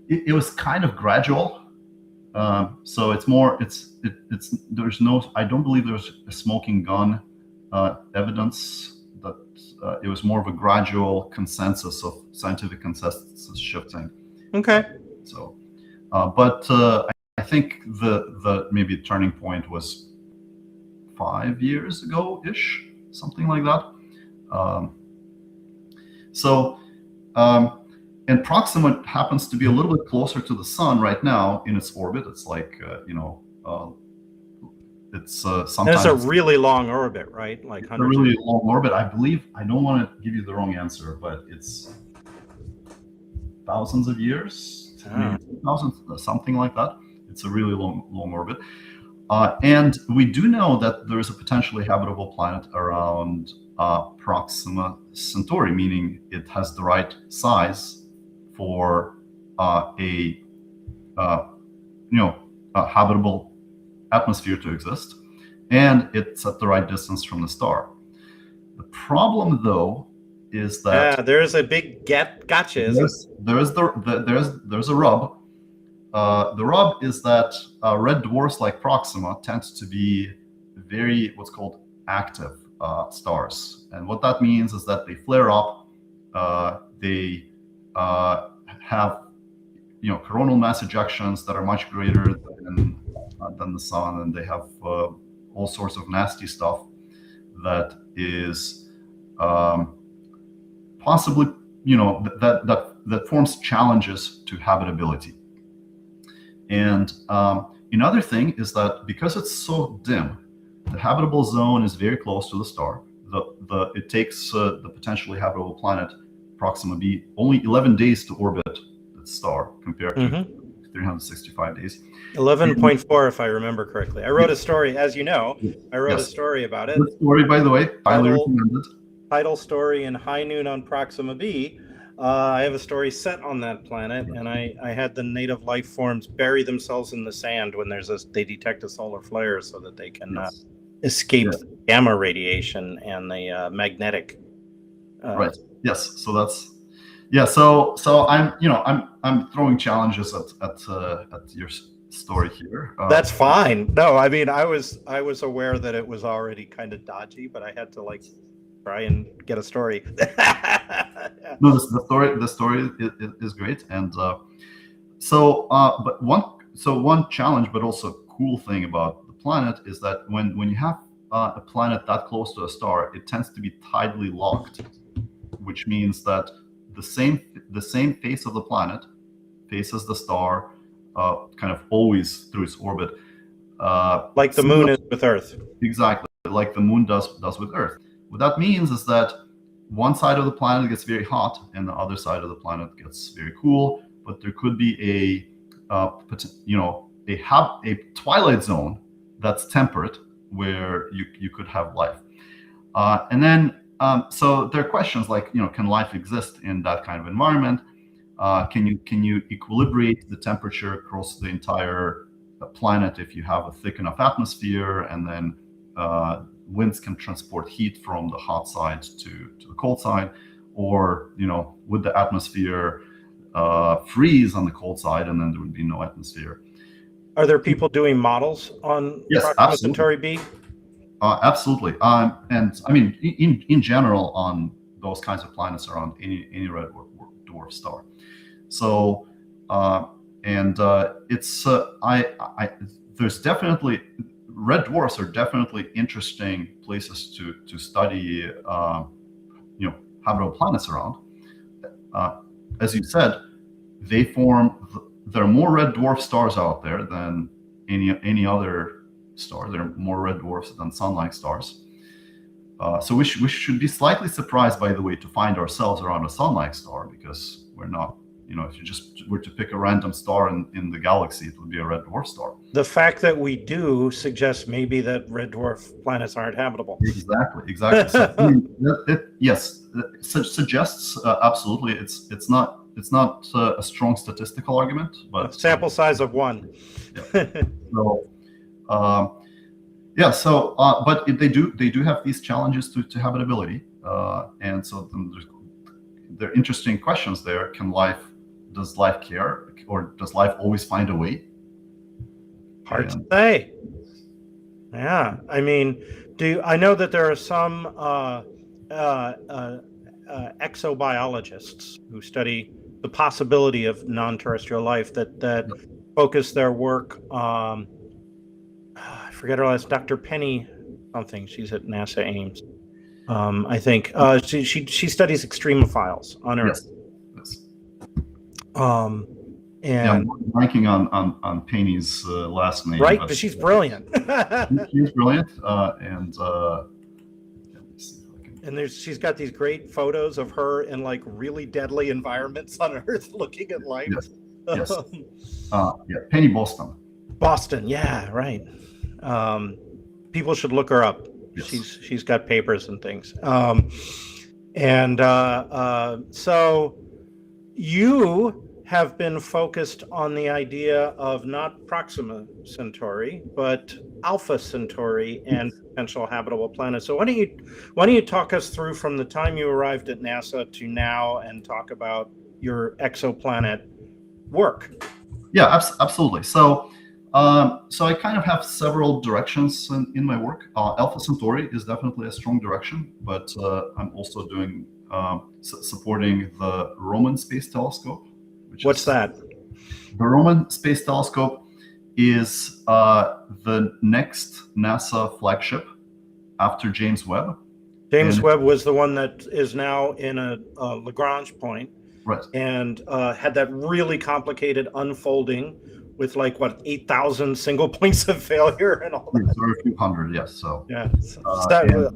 S3: it was kind of gradual. So it's more. There's no. I don't believe there's a smoking gun evidence that it was more of a gradual consensus of scientific consensus shifting.
S2: Okay.
S3: So, but I think the maybe turning point was 5 years ago ish, something like that. And Proxima happens to be a little bit closer to the sun right now in its orbit. It's like it's sometimes
S2: it's a really long orbit, right? Like
S3: a really long orbit. I believe, I don't want to give you the wrong answer, but it's thousands of years, maybe 2,000, something like that. It's a really long orbit. And we do know that there is a potentially habitable planet around Proxima Centauri, meaning it has the right size for a habitable atmosphere to exist, and it's at the right distance from the star. The problem, though, is that
S2: there is a big gotcha.
S3: There's a rub. The rub is that red dwarfs like Proxima tend to be very what's called active stars, and what that means is that they flare up. They have coronal mass ejections that are much greater than the sun, and they have all sorts of nasty stuff that is possibly that forms challenges to habitability. And another thing is that because it's so dim, the habitable zone is very close to the star. It takes the potentially habitable planet Proxima B only 11 days to orbit the star compared to 365 days.
S2: 11.4, if I remember correctly. I wrote a story, as you know. I wrote a story about it.
S3: Good story, by the way. Highly recommended.
S2: Title story in High Noon on Proxima B. I have a story set on that planet, and I had the native life forms bury themselves in the sand when they detect a solar flare, so that they can escape the gamma radiation and the magnetic.
S3: Right. Yes. So that's So I'm throwing challenges at your story here.
S2: That's fine. No, I mean I was aware that it was already kind of dodgy, but I had to try and get a story.
S3: No, the story is great, and but one challenge, but also cool thing about the planet is that when you have a planet that close to a star, it tends to be tidally locked, which means that the same face of the planet faces the star kind of always through its orbit,
S2: like the moon is with Earth.
S3: Exactly, like the moon does with Earth. What that means is that one side of the planet gets very hot and the other side of the planet gets very cool, but there could be a twilight zone that's temperate where you could have life. And then so there are questions like, can life exist in that kind of environment? Can you equilibrate the temperature across the entire planet if you have a thick enough atmosphere, and then winds can transport heat from the hot side to the cold side, or would the atmosphere freeze on the cold side and then there would be no atmosphere?
S2: Are there people doing models on Proxima Centauri B?
S3: Absolutely. And I mean, in general, on those kinds of planets around any red dwarf star. So there's definitely, red dwarfs are definitely interesting places to study habitable planets around. As you said, there are more red dwarf stars out there than any other star. There are more red dwarfs than sun-like stars. So we should be slightly surprised, by the way, to find ourselves around a sun-like star, because we're not. If you just were to pick a random star in the galaxy, it would be a red dwarf star.
S2: The fact that we do suggests maybe that red dwarf planets aren't habitable.
S3: Exactly. So, yes, it suggests absolutely. It's not a strong statistical argument, but
S2: a sample size of 1.
S3: Yeah. But they do have these challenges to habitability, and so there are interesting questions there. Does life care, or does life always find a way?
S2: Hard to say. Yeah, I mean, I know that there are some exobiologists who study the possibility of non-terrestrial life that focus their work. I forget her last, Dr. Penny something. She's at NASA Ames. I think she studies extremophiles on Earth.
S3: Yes.
S2: And
S3: I'm blanking on Penny's last name.
S2: Right, but she's brilliant.
S3: She's brilliant, and let me see if I can.
S2: And she's got these great photos of her in like really deadly environments on Earth, looking at life.
S3: Yes. Penny
S2: Boston, yeah, right. People should look her up. Yes. She's got papers and things. So you have been focused on the idea of not Proxima Centauri, but Alpha Centauri and potential habitable planets. So why don't you talk us through from the time you arrived at NASA to now, and talk about your exoplanet work?
S3: Yeah, absolutely. So I kind of have several directions in my work. Alpha Centauri is definitely a strong direction, but I'm also doing supporting the Roman Space Telescope.
S2: What's that?
S3: The Roman Space Telescope is the next NASA flagship after James Webb.
S2: James Webb was the one that is now in a Lagrange point,
S3: right? And
S2: had that really complicated unfolding with 8,000 single points of failure and all that.
S3: Or a few hundred, yes. So
S2: yeah,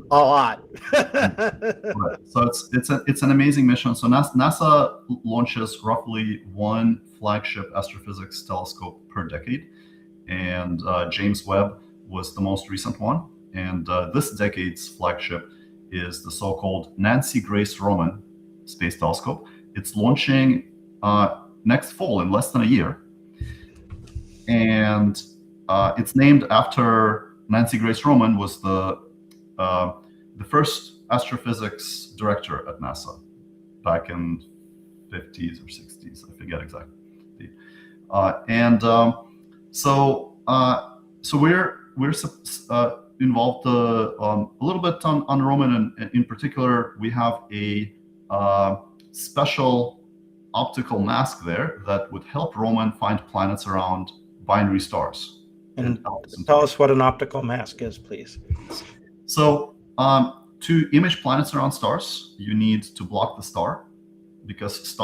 S2: a lot.
S3: Right. So it's an amazing mission. So NASA launches roughly one flagship astrophysics telescope per decade, and James Webb was the most recent one. And this decade's flagship is the so-called Nancy Grace Roman Space Telescope. It's launching next fall, in less than a year. And it's named after Nancy Grace Roman, was the first astrophysics director at NASA back in 50s or 60s, I forget exactly. So we're involved a little bit on Roman, and in particular, we have a special optical mask there that would help Roman find planets around binary stars.
S2: And tell us what an optical mask is, please.
S3: So to image planets around stars, you need to block the star, because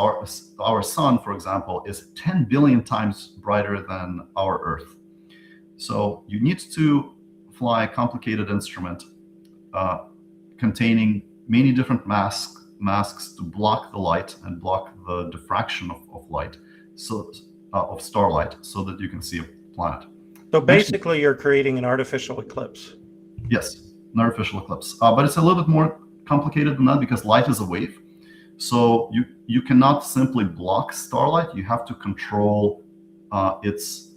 S3: our sun, for example, is 10 billion times brighter than our Earth. So you need to fly a complicated instrument containing many different masks to block the light and block the diffraction of light, so of starlight, so that you can see a planet.
S2: So basically, you're creating an artificial eclipse.
S3: Yes, an artificial eclipse, but it's a little bit more complicated than that, because light is a wave. So you cannot simply block starlight. You have to control its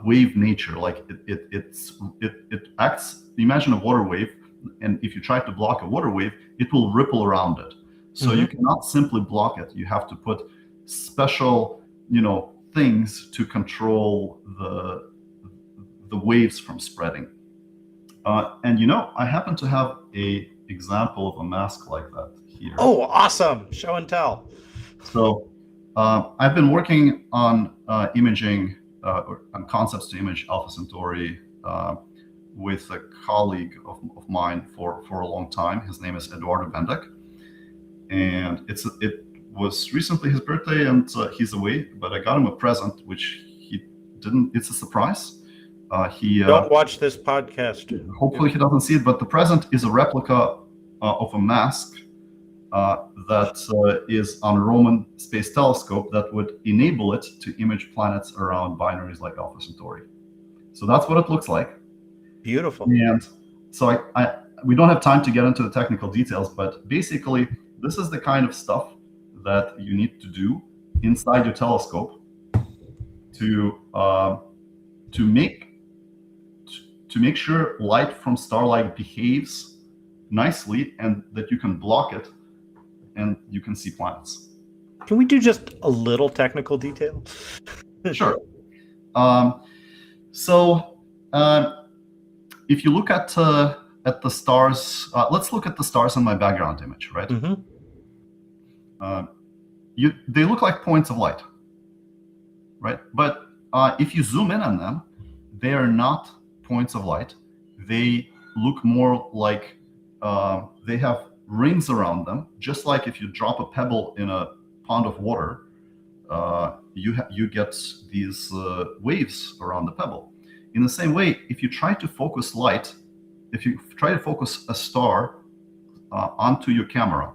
S3: wave nature. Like it acts. Imagine a water wave, and if you try to block a water wave, it will ripple around it. So you cannot simply block it. You have to put special, things to control the waves from spreading. And I happen to have a example of a mask like that here.
S2: Oh, awesome! Show and tell.
S3: So I've been working on imaging, or on concepts to image Alpha Centauri with a colleague of mine for a long time. His name is Eduardo Bendak, and it was recently his birthday, and he's away. But I got him a present, which he didn't. It's a surprise.
S2: Don't watch this podcast.
S3: Hopefully he doesn't see it. But the present is a replica of a mask that is on a Roman space telescope that would enable it to image planets around binaries like Alpha Centauri. So that's what it looks like.
S2: Beautiful.
S3: And so we don't have time to get into the technical details, but basically this is the kind of stuff that you need to do inside your telescope to make sure light from starlight behaves nicely and that you can block it and you can see planets.
S2: Can we do just a little technical detail?
S3: Sure. If you look at the stars, let's look at the stars in my background image, right?
S2: Mm-hmm.
S3: They look like points of light, right? But if you zoom in on them, they are not points of light. They look more like they have rings around them, just like if you drop a pebble in a pond of water, you get these waves around the pebble. In the same way, if you try to focus light, if you try to focus a star onto your camera,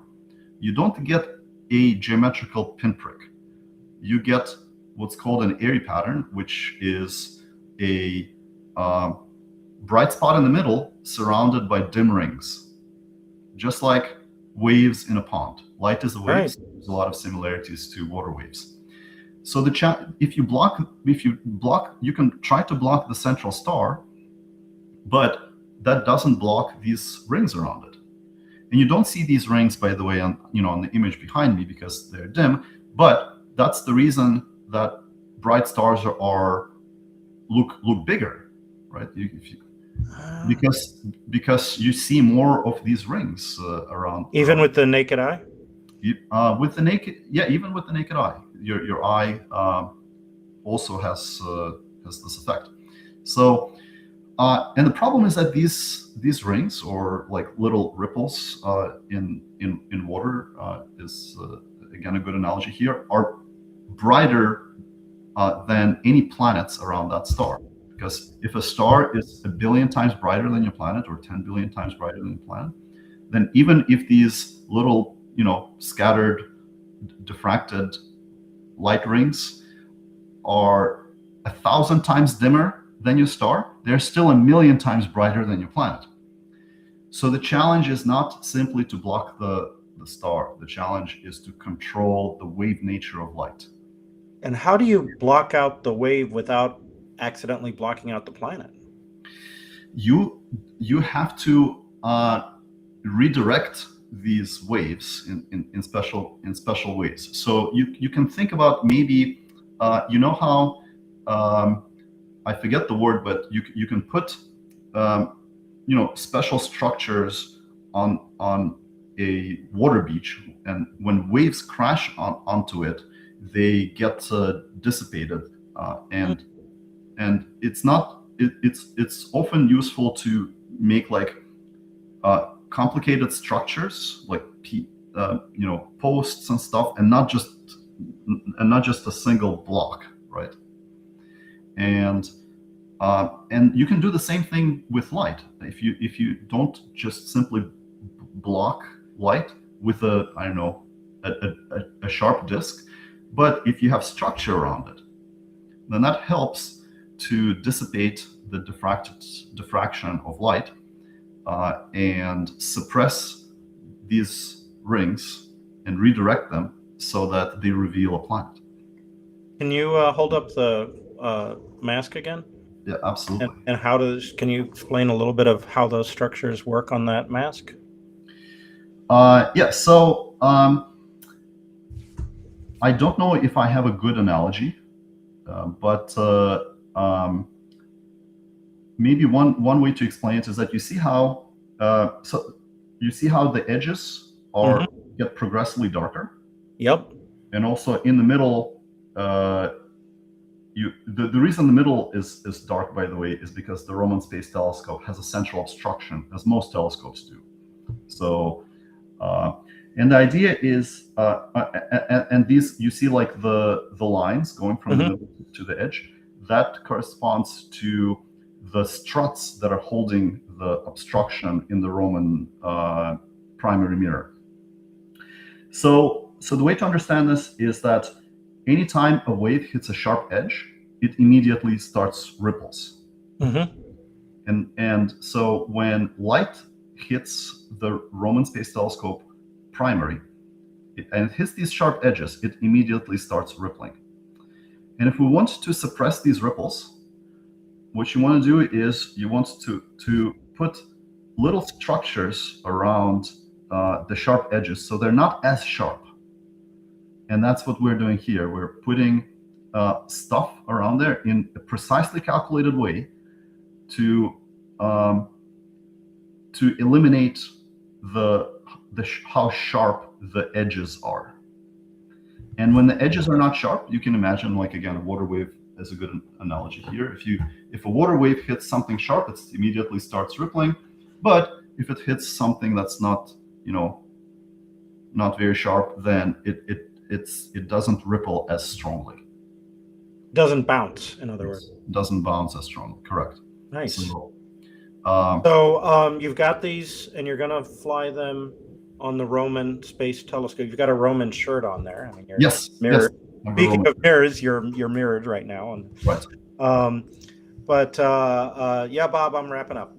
S3: you don't get a geometrical pinprick. You get what's called an Airy pattern, which is a bright spot in the middle surrounded by dim rings, just like waves in a pond. Light is a wave.
S2: Right.
S3: So there's a lot of similarities to water waves. So if you block, you can try to block the central star, but that doesn't block these rings around it. And you don't see these rings, by the way, on the image behind me because they're dim. But that's the reason that bright stars look bigger, right? Because you see more of these rings around.
S2: Even with the naked eye?
S3: Even with the naked eye, your eye also has this effect. So, and the problem is that these rings, or like little ripples in water, is again a good analogy here, are brighter than any planets around that star. Because if a star is 1 billion times brighter than your planet, or 10 billion times brighter than your planet, then even if these little scattered, diffracted light rings are 1,000 times dimmer than your star, they're still 1 million times brighter than your planet. So the challenge is not simply to block the star. The challenge is to control the wave nature of light.
S2: And how do you block out the wave without accidentally blocking out the planet?
S3: You have to redirect these waves in special ways. So you can think about maybe how I forget the word, but you can put special structures on a water beach, and when waves crash onto it, they get dissipated, and it's often useful to make like complicated structures like posts and stuff, and not just a single block, right? And you can do the same thing with light. If you don't just simply block light with a sharp disk, but if you have structure around it, then that helps to dissipate the diffraction of light and suppress these rings and redirect them so that they reveal a planet.
S2: Can you hold up the mask again?
S3: Yeah, absolutely.
S2: And can you explain a little bit of how those structures work on that mask?
S3: So I don't know if I have a good analogy, but maybe one way to explain it is that you see how the edges get progressively darker.
S2: Yep.
S3: And also in the middle, the reason the middle is dark, by the way, is because the Roman Space Telescope has a central obstruction, as most telescopes do. So, and the idea is, and these, you see like the lines going from the middle to the edge, that corresponds to the struts that are holding the obstruction in the Roman primary mirror. So the way to understand this is that anytime a wave hits a sharp edge, it immediately starts ripples. And so when light hits the Roman Space Telescope primary, and it hits these sharp edges, it immediately starts rippling. And if we want to suppress these ripples, what you want to do is you want to put little structures around the sharp edges so they're not as sharp. And that's what we're doing here. We're putting stuff around there in a precisely calculated way to eliminate how sharp the edges are. And when the edges are not sharp, you can imagine, like, again, a water wave is a good analogy here. If a water wave hits something sharp, it immediately starts rippling. But if it hits something that's not, not very sharp, then it doesn't ripple as strongly.
S2: Doesn't bounce, in other words.
S3: Doesn't bounce as strongly. Correct.
S2: Nice.
S3: So
S2: you've got these, and you're gonna fly them on the Roman Space Telescope. You've got a Roman shirt on there. I mean, you're mirrored. Yes. Speaking of mirrors, you're mirrored right now. And,
S3: right.
S2: Yeah, Bob, I'm wrapping up.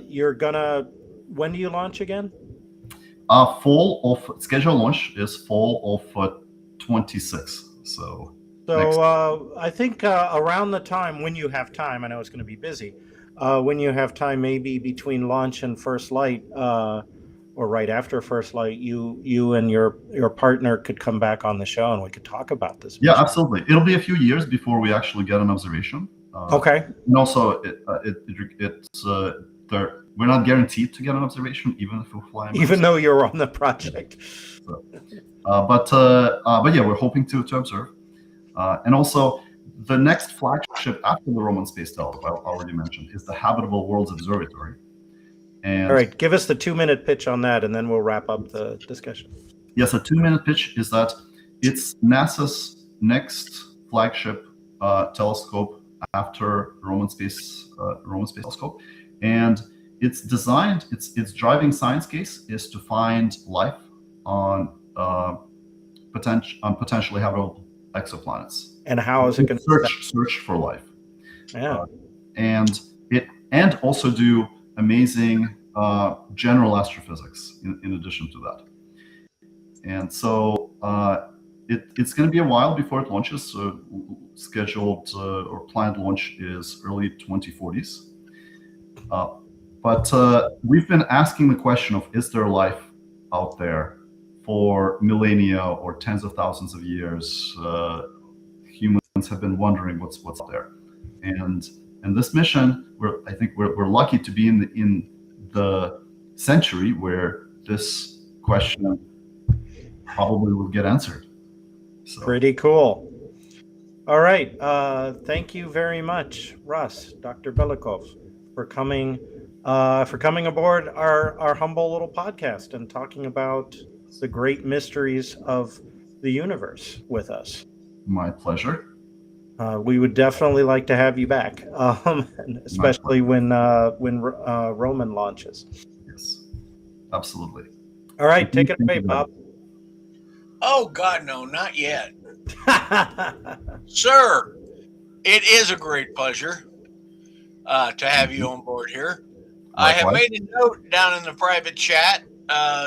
S2: You're gonna. When do you launch again?
S3: Scheduled launch is fall of 26. So
S2: I think around the time when you have time, I know it's going to be busy. When you have time, maybe between launch and first light, or right after first light, you and your partner could come back on the show and we could talk about this.
S3: Yeah, absolutely. It'll be a few years before we actually get an observation.
S2: Okay.
S3: And also, we're not guaranteed to get an observation, even if we fly.
S2: Even though you're on the project.
S3: But yeah, we're hoping to observe. And also, the next flagship after the Roman Space Telescope, I already mentioned, is the Habitable Worlds Observatory. And
S2: all right, give us the 2-minute pitch on that, and then we'll wrap up the discussion.
S3: Yes, a 2-minute pitch is that it's NASA's next flagship telescope after Roman Space Telescope, and it's designed. Its driving science case is to find life on potentially habitable exoplanets.
S2: And how is it going to
S3: search for life?
S2: Yeah,
S3: and also do amazing general astrophysics in addition to that. And so it's going to be a while before it launches. So scheduled or planned launch is early 2040s. But we've been asking the question of, is there life out there for millennia or tens of thousands of years? Humans have been wondering what's out there. And this mission, I think we're lucky to be in the century where this question probably will get answered. So.
S2: Pretty cool. All right. Thank you very much, Rus, Dr. Belikov, for coming aboard our humble little podcast and talking about the great mysteries of the universe with us.
S3: My pleasure.
S2: We would definitely like to have you back, especially when Roman launches.
S3: Yes, absolutely.
S2: All right, take it away, Bob.
S1: Oh, God, no, not yet. Sir, it is a great pleasure to have you on board here. Likewise. I have made a note down in the private chat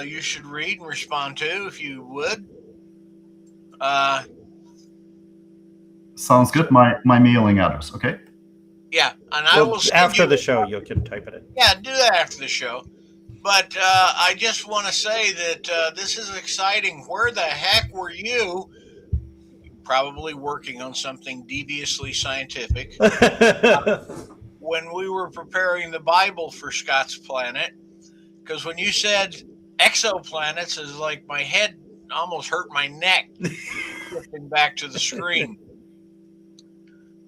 S1: you should read and respond to if you would.
S3: Sounds good. My mailing address, okay?
S1: Yeah, and I will
S2: after the show. You can type it in.
S1: Yeah, do that after the show. But I just want to say that this is exciting. Where the heck were you? Probably working on something deviously scientific. When we were preparing the Bible for Scott's Planet, because when you said exoplanets, is like my head almost hurt my neck flipping back to the screen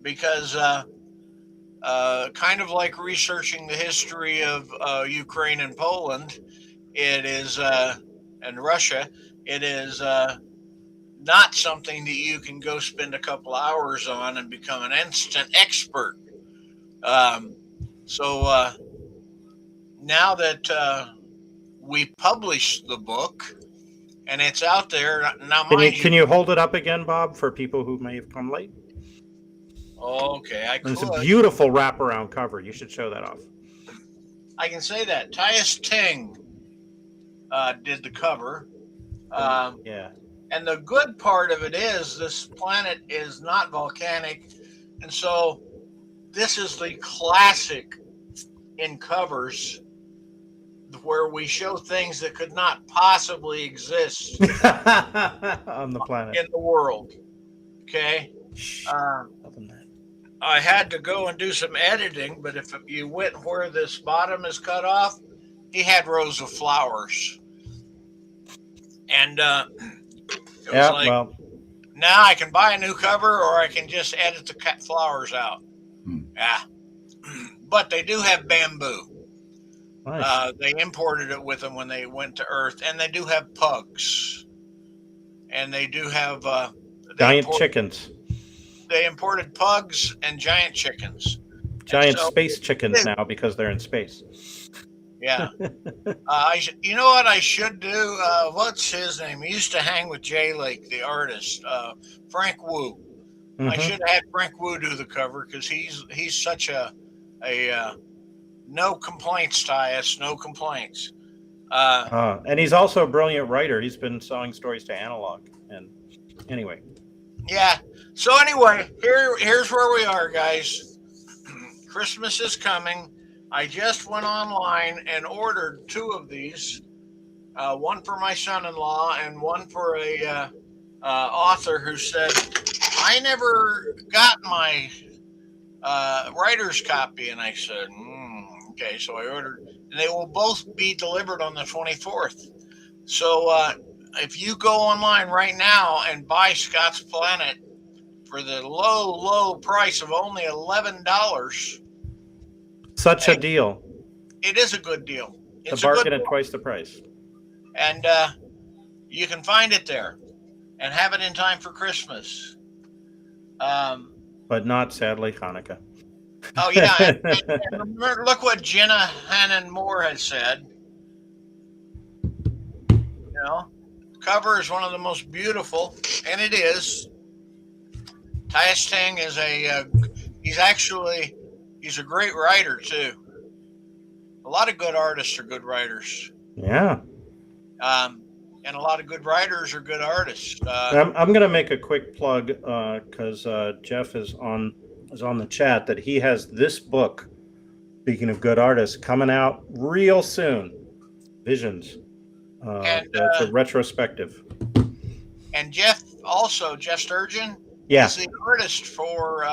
S1: because kind of like researching the history of Ukraine and Poland, it is and Russia. It is not something that you can go spend a couple hours on and become an instant expert. So now that we published the book and it's out there now,
S2: Can you hold it up again, Bob, for people who may have come late?
S1: Okay, I could.
S2: It's a beautiful wraparound cover. You should show that off.
S1: I can say that Tyus Ting did the cover.
S2: Yeah.
S1: And the good part of it is this planet is not volcanic, and so this is the classic in covers where we show things that could not possibly exist
S2: on the planet,
S1: in the world. Okay. I had to go and do some editing, but if you went where this bottom is cut off, he had rows of flowers. And it was like, well, now I can buy a new cover or I can just edit the cut flowers out. Yeah. But they do have bamboo. Nice. They imported it with them when they went to Earth, and they do have pugs. And they do have
S2: giant chickens.
S1: They imported pugs and giant chickens.
S2: Giant space chickens now because they're in space.
S1: Yeah. You know what I should do? What's his name? He used to hang with Jay Lake, the artist, Frank Wu. Mm-hmm. I should have had Frank Wu do the cover because he's such a no complaints, Tyus, no complaints.
S2: And he's also a brilliant writer. He's been selling stories to Analog. And anyway.
S1: Yeah. So anyway, here's where we are, guys. Christmas is coming. I just went online and ordered 2 of these, one for my son-in-law and one for a author who said, I never got my writer's copy. And I said, okay. So I ordered, and they will both be delivered on the 24th. So if you go online right now and buy Scott's Planet for the low price of only $11,
S2: such a deal.
S1: It is a good deal.
S2: It's a bargain at twice the price.
S1: And you can find it there and have it in time for Christmas.
S2: But not, sadly, Hanukkah.
S1: Oh, yeah. and remember, look what Jenna Hannon Moore has said. You know, the cover is one of the most beautiful, and it is. Tyus Ting is he's a great writer, too. A lot of good artists are good writers.
S2: Yeah.
S1: And a lot of good writers are good artists.
S2: I'm going to make a quick plug because Jeff is on the chat that he has this book, speaking of good artists, coming out real soon. Visions. It's a retrospective.
S1: And Jeff Sturgeon, is the artist for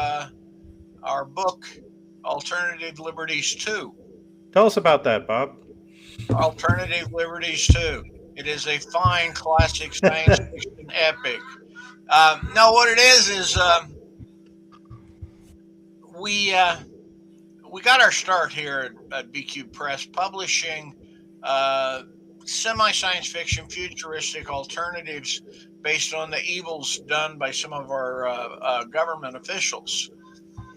S1: our book, Alternative Liberties 2.
S2: Tell us about that, Bob.
S1: Alternative Liberties 2. It is a fine classic science fiction epic. No, what it is we got our start here at BQ Press publishing semi-science fiction, futuristic alternatives based on the evils done by some of our government officials.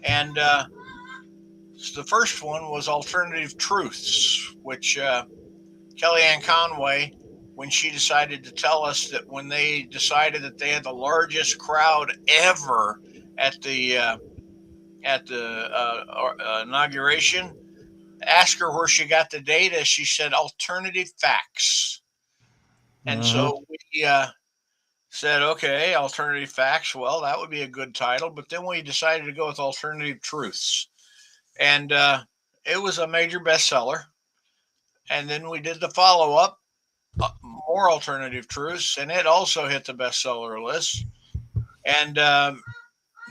S1: And the first one was Alternative Truths, which Kellyanne Conway, when she decided to tell us that when they decided that they had the largest crowd ever at the inauguration, asked her where she got the data. She said alternative facts. And so we said, okay, alternative facts. Well, that would be a good title. But then we decided to go with Alternative Truths. And it was a major bestseller. And then we did the follow-up, More Alternative Truths, and it also hit the bestseller list. And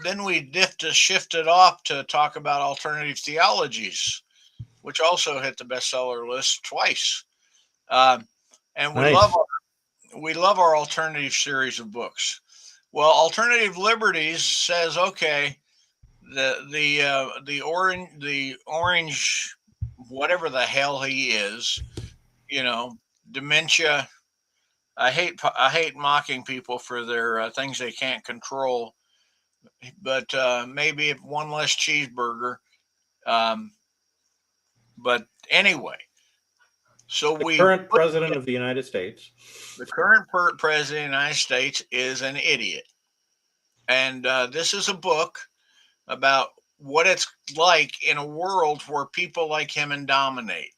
S1: then we shifted off to talk about alternative theologies, which also hit the bestseller list twice. Um, and
S2: Nice.
S1: we love our alternative series of books. Well, Alternative Liberties says, okay, the orange, whatever the hell he is, you know, dementia. I hate mocking people for their things they can't control, but maybe if one less cheeseburger. Um, but anyway, so
S2: The
S1: we
S2: current president of the United States.
S1: the current president of the United States is an idiot, and this is a book about what it's like in a world where people like him and dominate.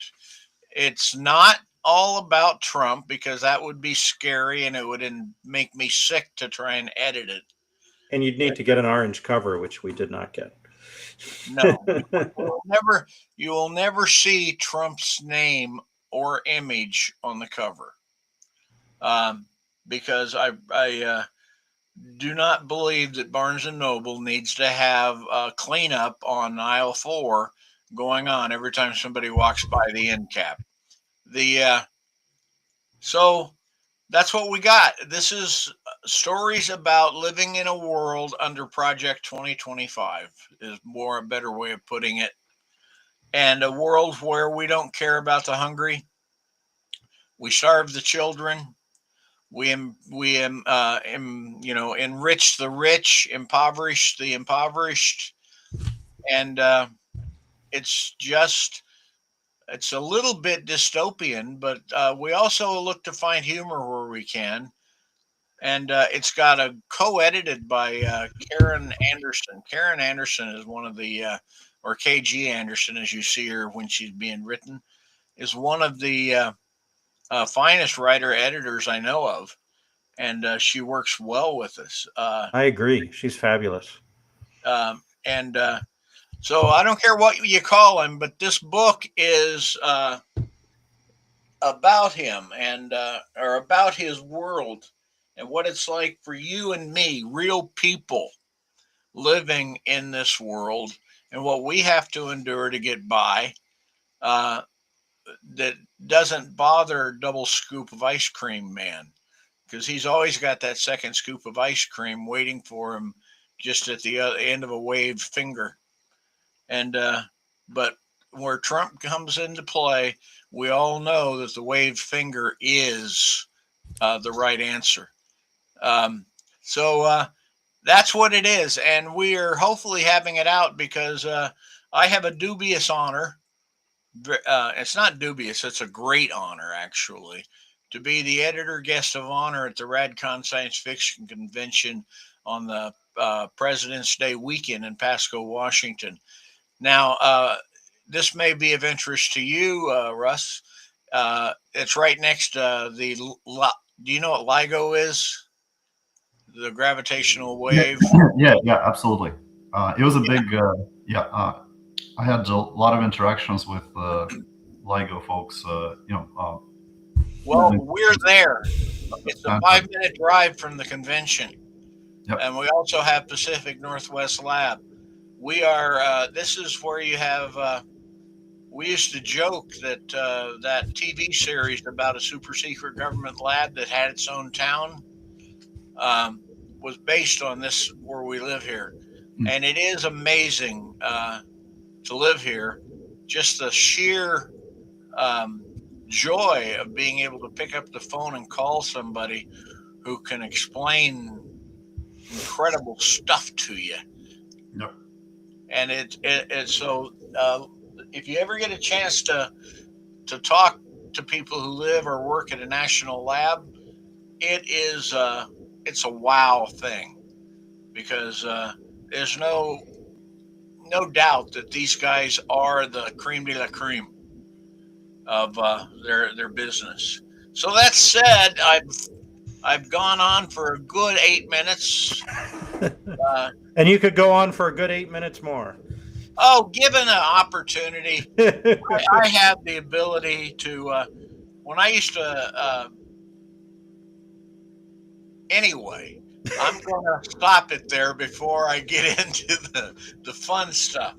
S1: It's not all about Trump because that would be scary and it would make me sick to try and edit it.
S2: And you'd need to get an orange cover, which we did not get.
S1: No, you will never see Trump's name or image on the cover, um, because I do not believe that Barnes and Noble needs to have a cleanup on aisle 4 going on every time somebody walks by the end cap. The So that's what we got. This is stories about living in a world under Project 2025 is more a better way of putting it, and a world where we don't care about the hungry. We starve the children. Enrich the rich, impoverish the impoverished, and it's just it's a little bit dystopian, but we also look to find humor where we can. And it's got a co-edited by Karen Anderson. Karen Anderson is one of the, or KG Anderson, as you see her when she's being written, is one of the finest writer editors I know of, and she works well with us.
S2: I agree. She's fabulous.
S1: And so I don't care what you call him, but this book is about him and or about his world and what it's like for you and me, real people living in this world, and what we have to endure to get by. Uh, that doesn't bother Double Scoop of Ice Cream Man because he's always got that second scoop of ice cream waiting for him just at the end of a waved finger. And but where Trump comes into play, we all know that the waved finger is the right answer. Um, so that's what it is, and we are hopefully having it out because I have a dubious honor. It's not dubious; it's a great honor, actually, to be the editor guest of honor at the RadCon Science Fiction Convention on the President's Day weekend in Pasco, Washington. Now, this may be of interest to you, Russ. It's right next to the. Do you know what LIGO is? The gravitational
S3: Yeah,
S1: wave.
S3: yeah, absolutely. It was a big, yeah. I had a lot of interactions with LIGO folks.
S1: Well, we're there. It's a 5-minute drive from the convention,
S3: Yep.
S1: and we also have Pacific Northwest Lab. We are. This is where you have. We used to joke that that TV series about a super secret government lab that had its own town was based on this where we live here, and it is amazing to live here. Just the sheer joy of being able to pick up the phone and call somebody who can explain incredible stuff to you.
S3: Yep.
S1: And it's so if you ever get a chance to talk to people who live or work at a national lab, it's a wow thing because there's no doubt that these guys are the creme de la creme of their business. So that said, I've gone on for a good 8 minutes.
S2: And you could go on for a good 8 minutes more.
S1: Oh, given an opportunity, I have the ability to. When I used to, anyway, I'm going to stop it there before I get into the fun stuff.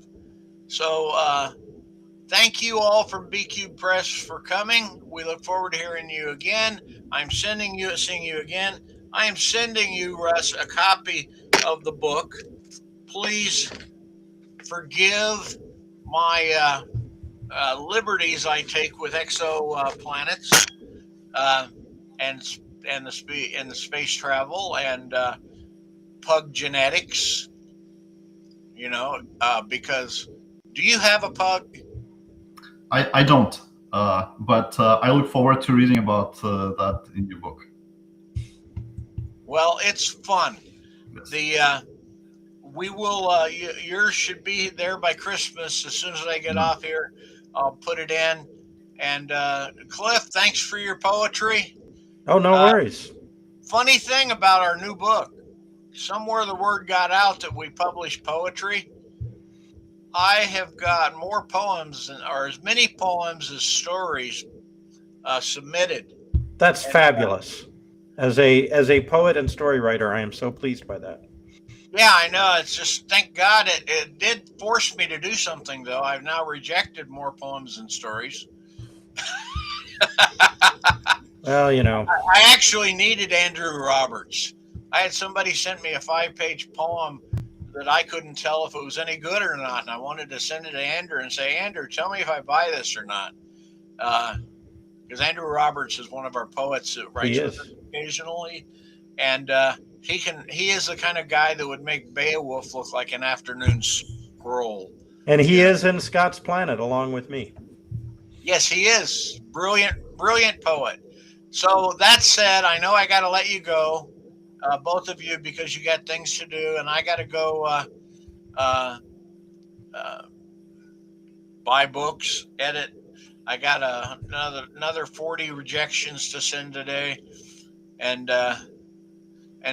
S1: So thank you all from BQ Press for coming. We look forward to hearing you again. I'm seeing you again. I am sending you, Russ, a copy of the book. Please forgive my liberties I take with exoplanets and the space travel and pug genetics. Because do you have a pug?
S3: I don't, but I look forward to reading about that in your book.
S1: Well, it's fun.
S3: Yes.
S1: We will. Yours should be there by Christmas. As soon as I get off here, I'll put it in. And Cliff, thanks for your poetry.
S2: Oh, no worries.
S1: Funny thing about our new book, somewhere the word got out that we publish poetry. I have got more poems or as many poems as stories submitted.
S2: That's fabulous. As a poet and story writer, I am so pleased by that.
S1: Yeah, I know. It's just, thank God it did force me to do something, though. I've now rejected more poems and stories.
S2: Well,
S1: I actually needed Andrew Roberts. I had somebody send me a 5-page poem that I couldn't tell if it was any good or not, and I wanted to send it to Andrew and say, Andrew, tell me if I buy this or not. Because Andrew Roberts is one of our poets that writes with us occasionally, and he is the kind of guy that would make Beowulf look like an afternoon scroll.
S2: And he is in Scott's Planet along with me.
S1: Yes, he is. Brilliant poet. So that said, I know I got to let you go, both of you, because you got things to do, and I got to go buy books, edit. I got another 40 rejections to send today, and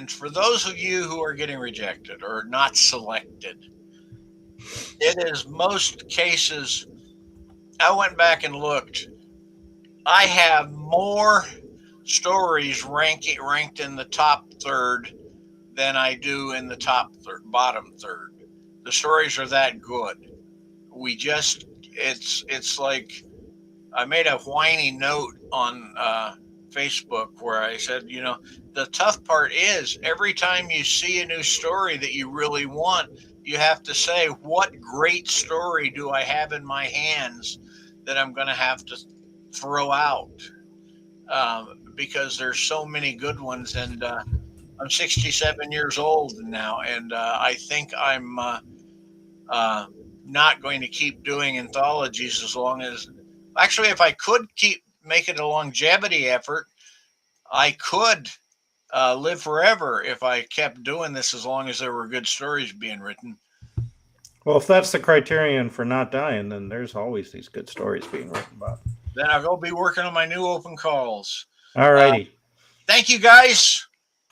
S1: for those of you who are getting rejected or not selected, it is most cases. I went back and looked. I have more stories ranked in the top third than I do in the bottom third. The stories are that good. It's like I made a whiny note on Facebook where I said, the tough part is every time you see a new story that you really want, you have to say, what great story do I have in my hands that I'm going to have to throw out? Because there's so many good ones, and I'm 67 years old now, and I think I'm not going to keep doing anthologies as long as. Actually, if I could keep making a longevity effort, I could live forever if I kept doing this as long as there were good stories being written.
S2: Well, if that's the criterion for not dying, then there's always these good stories being written about.
S1: Then I'll go be working on my new open calls.
S2: All righty.
S1: Thank you, guys.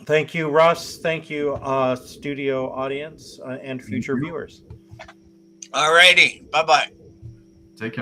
S2: Thank you, Russ. Thank you, studio audience and future viewers.
S1: All righty. Bye-bye.
S3: Take care.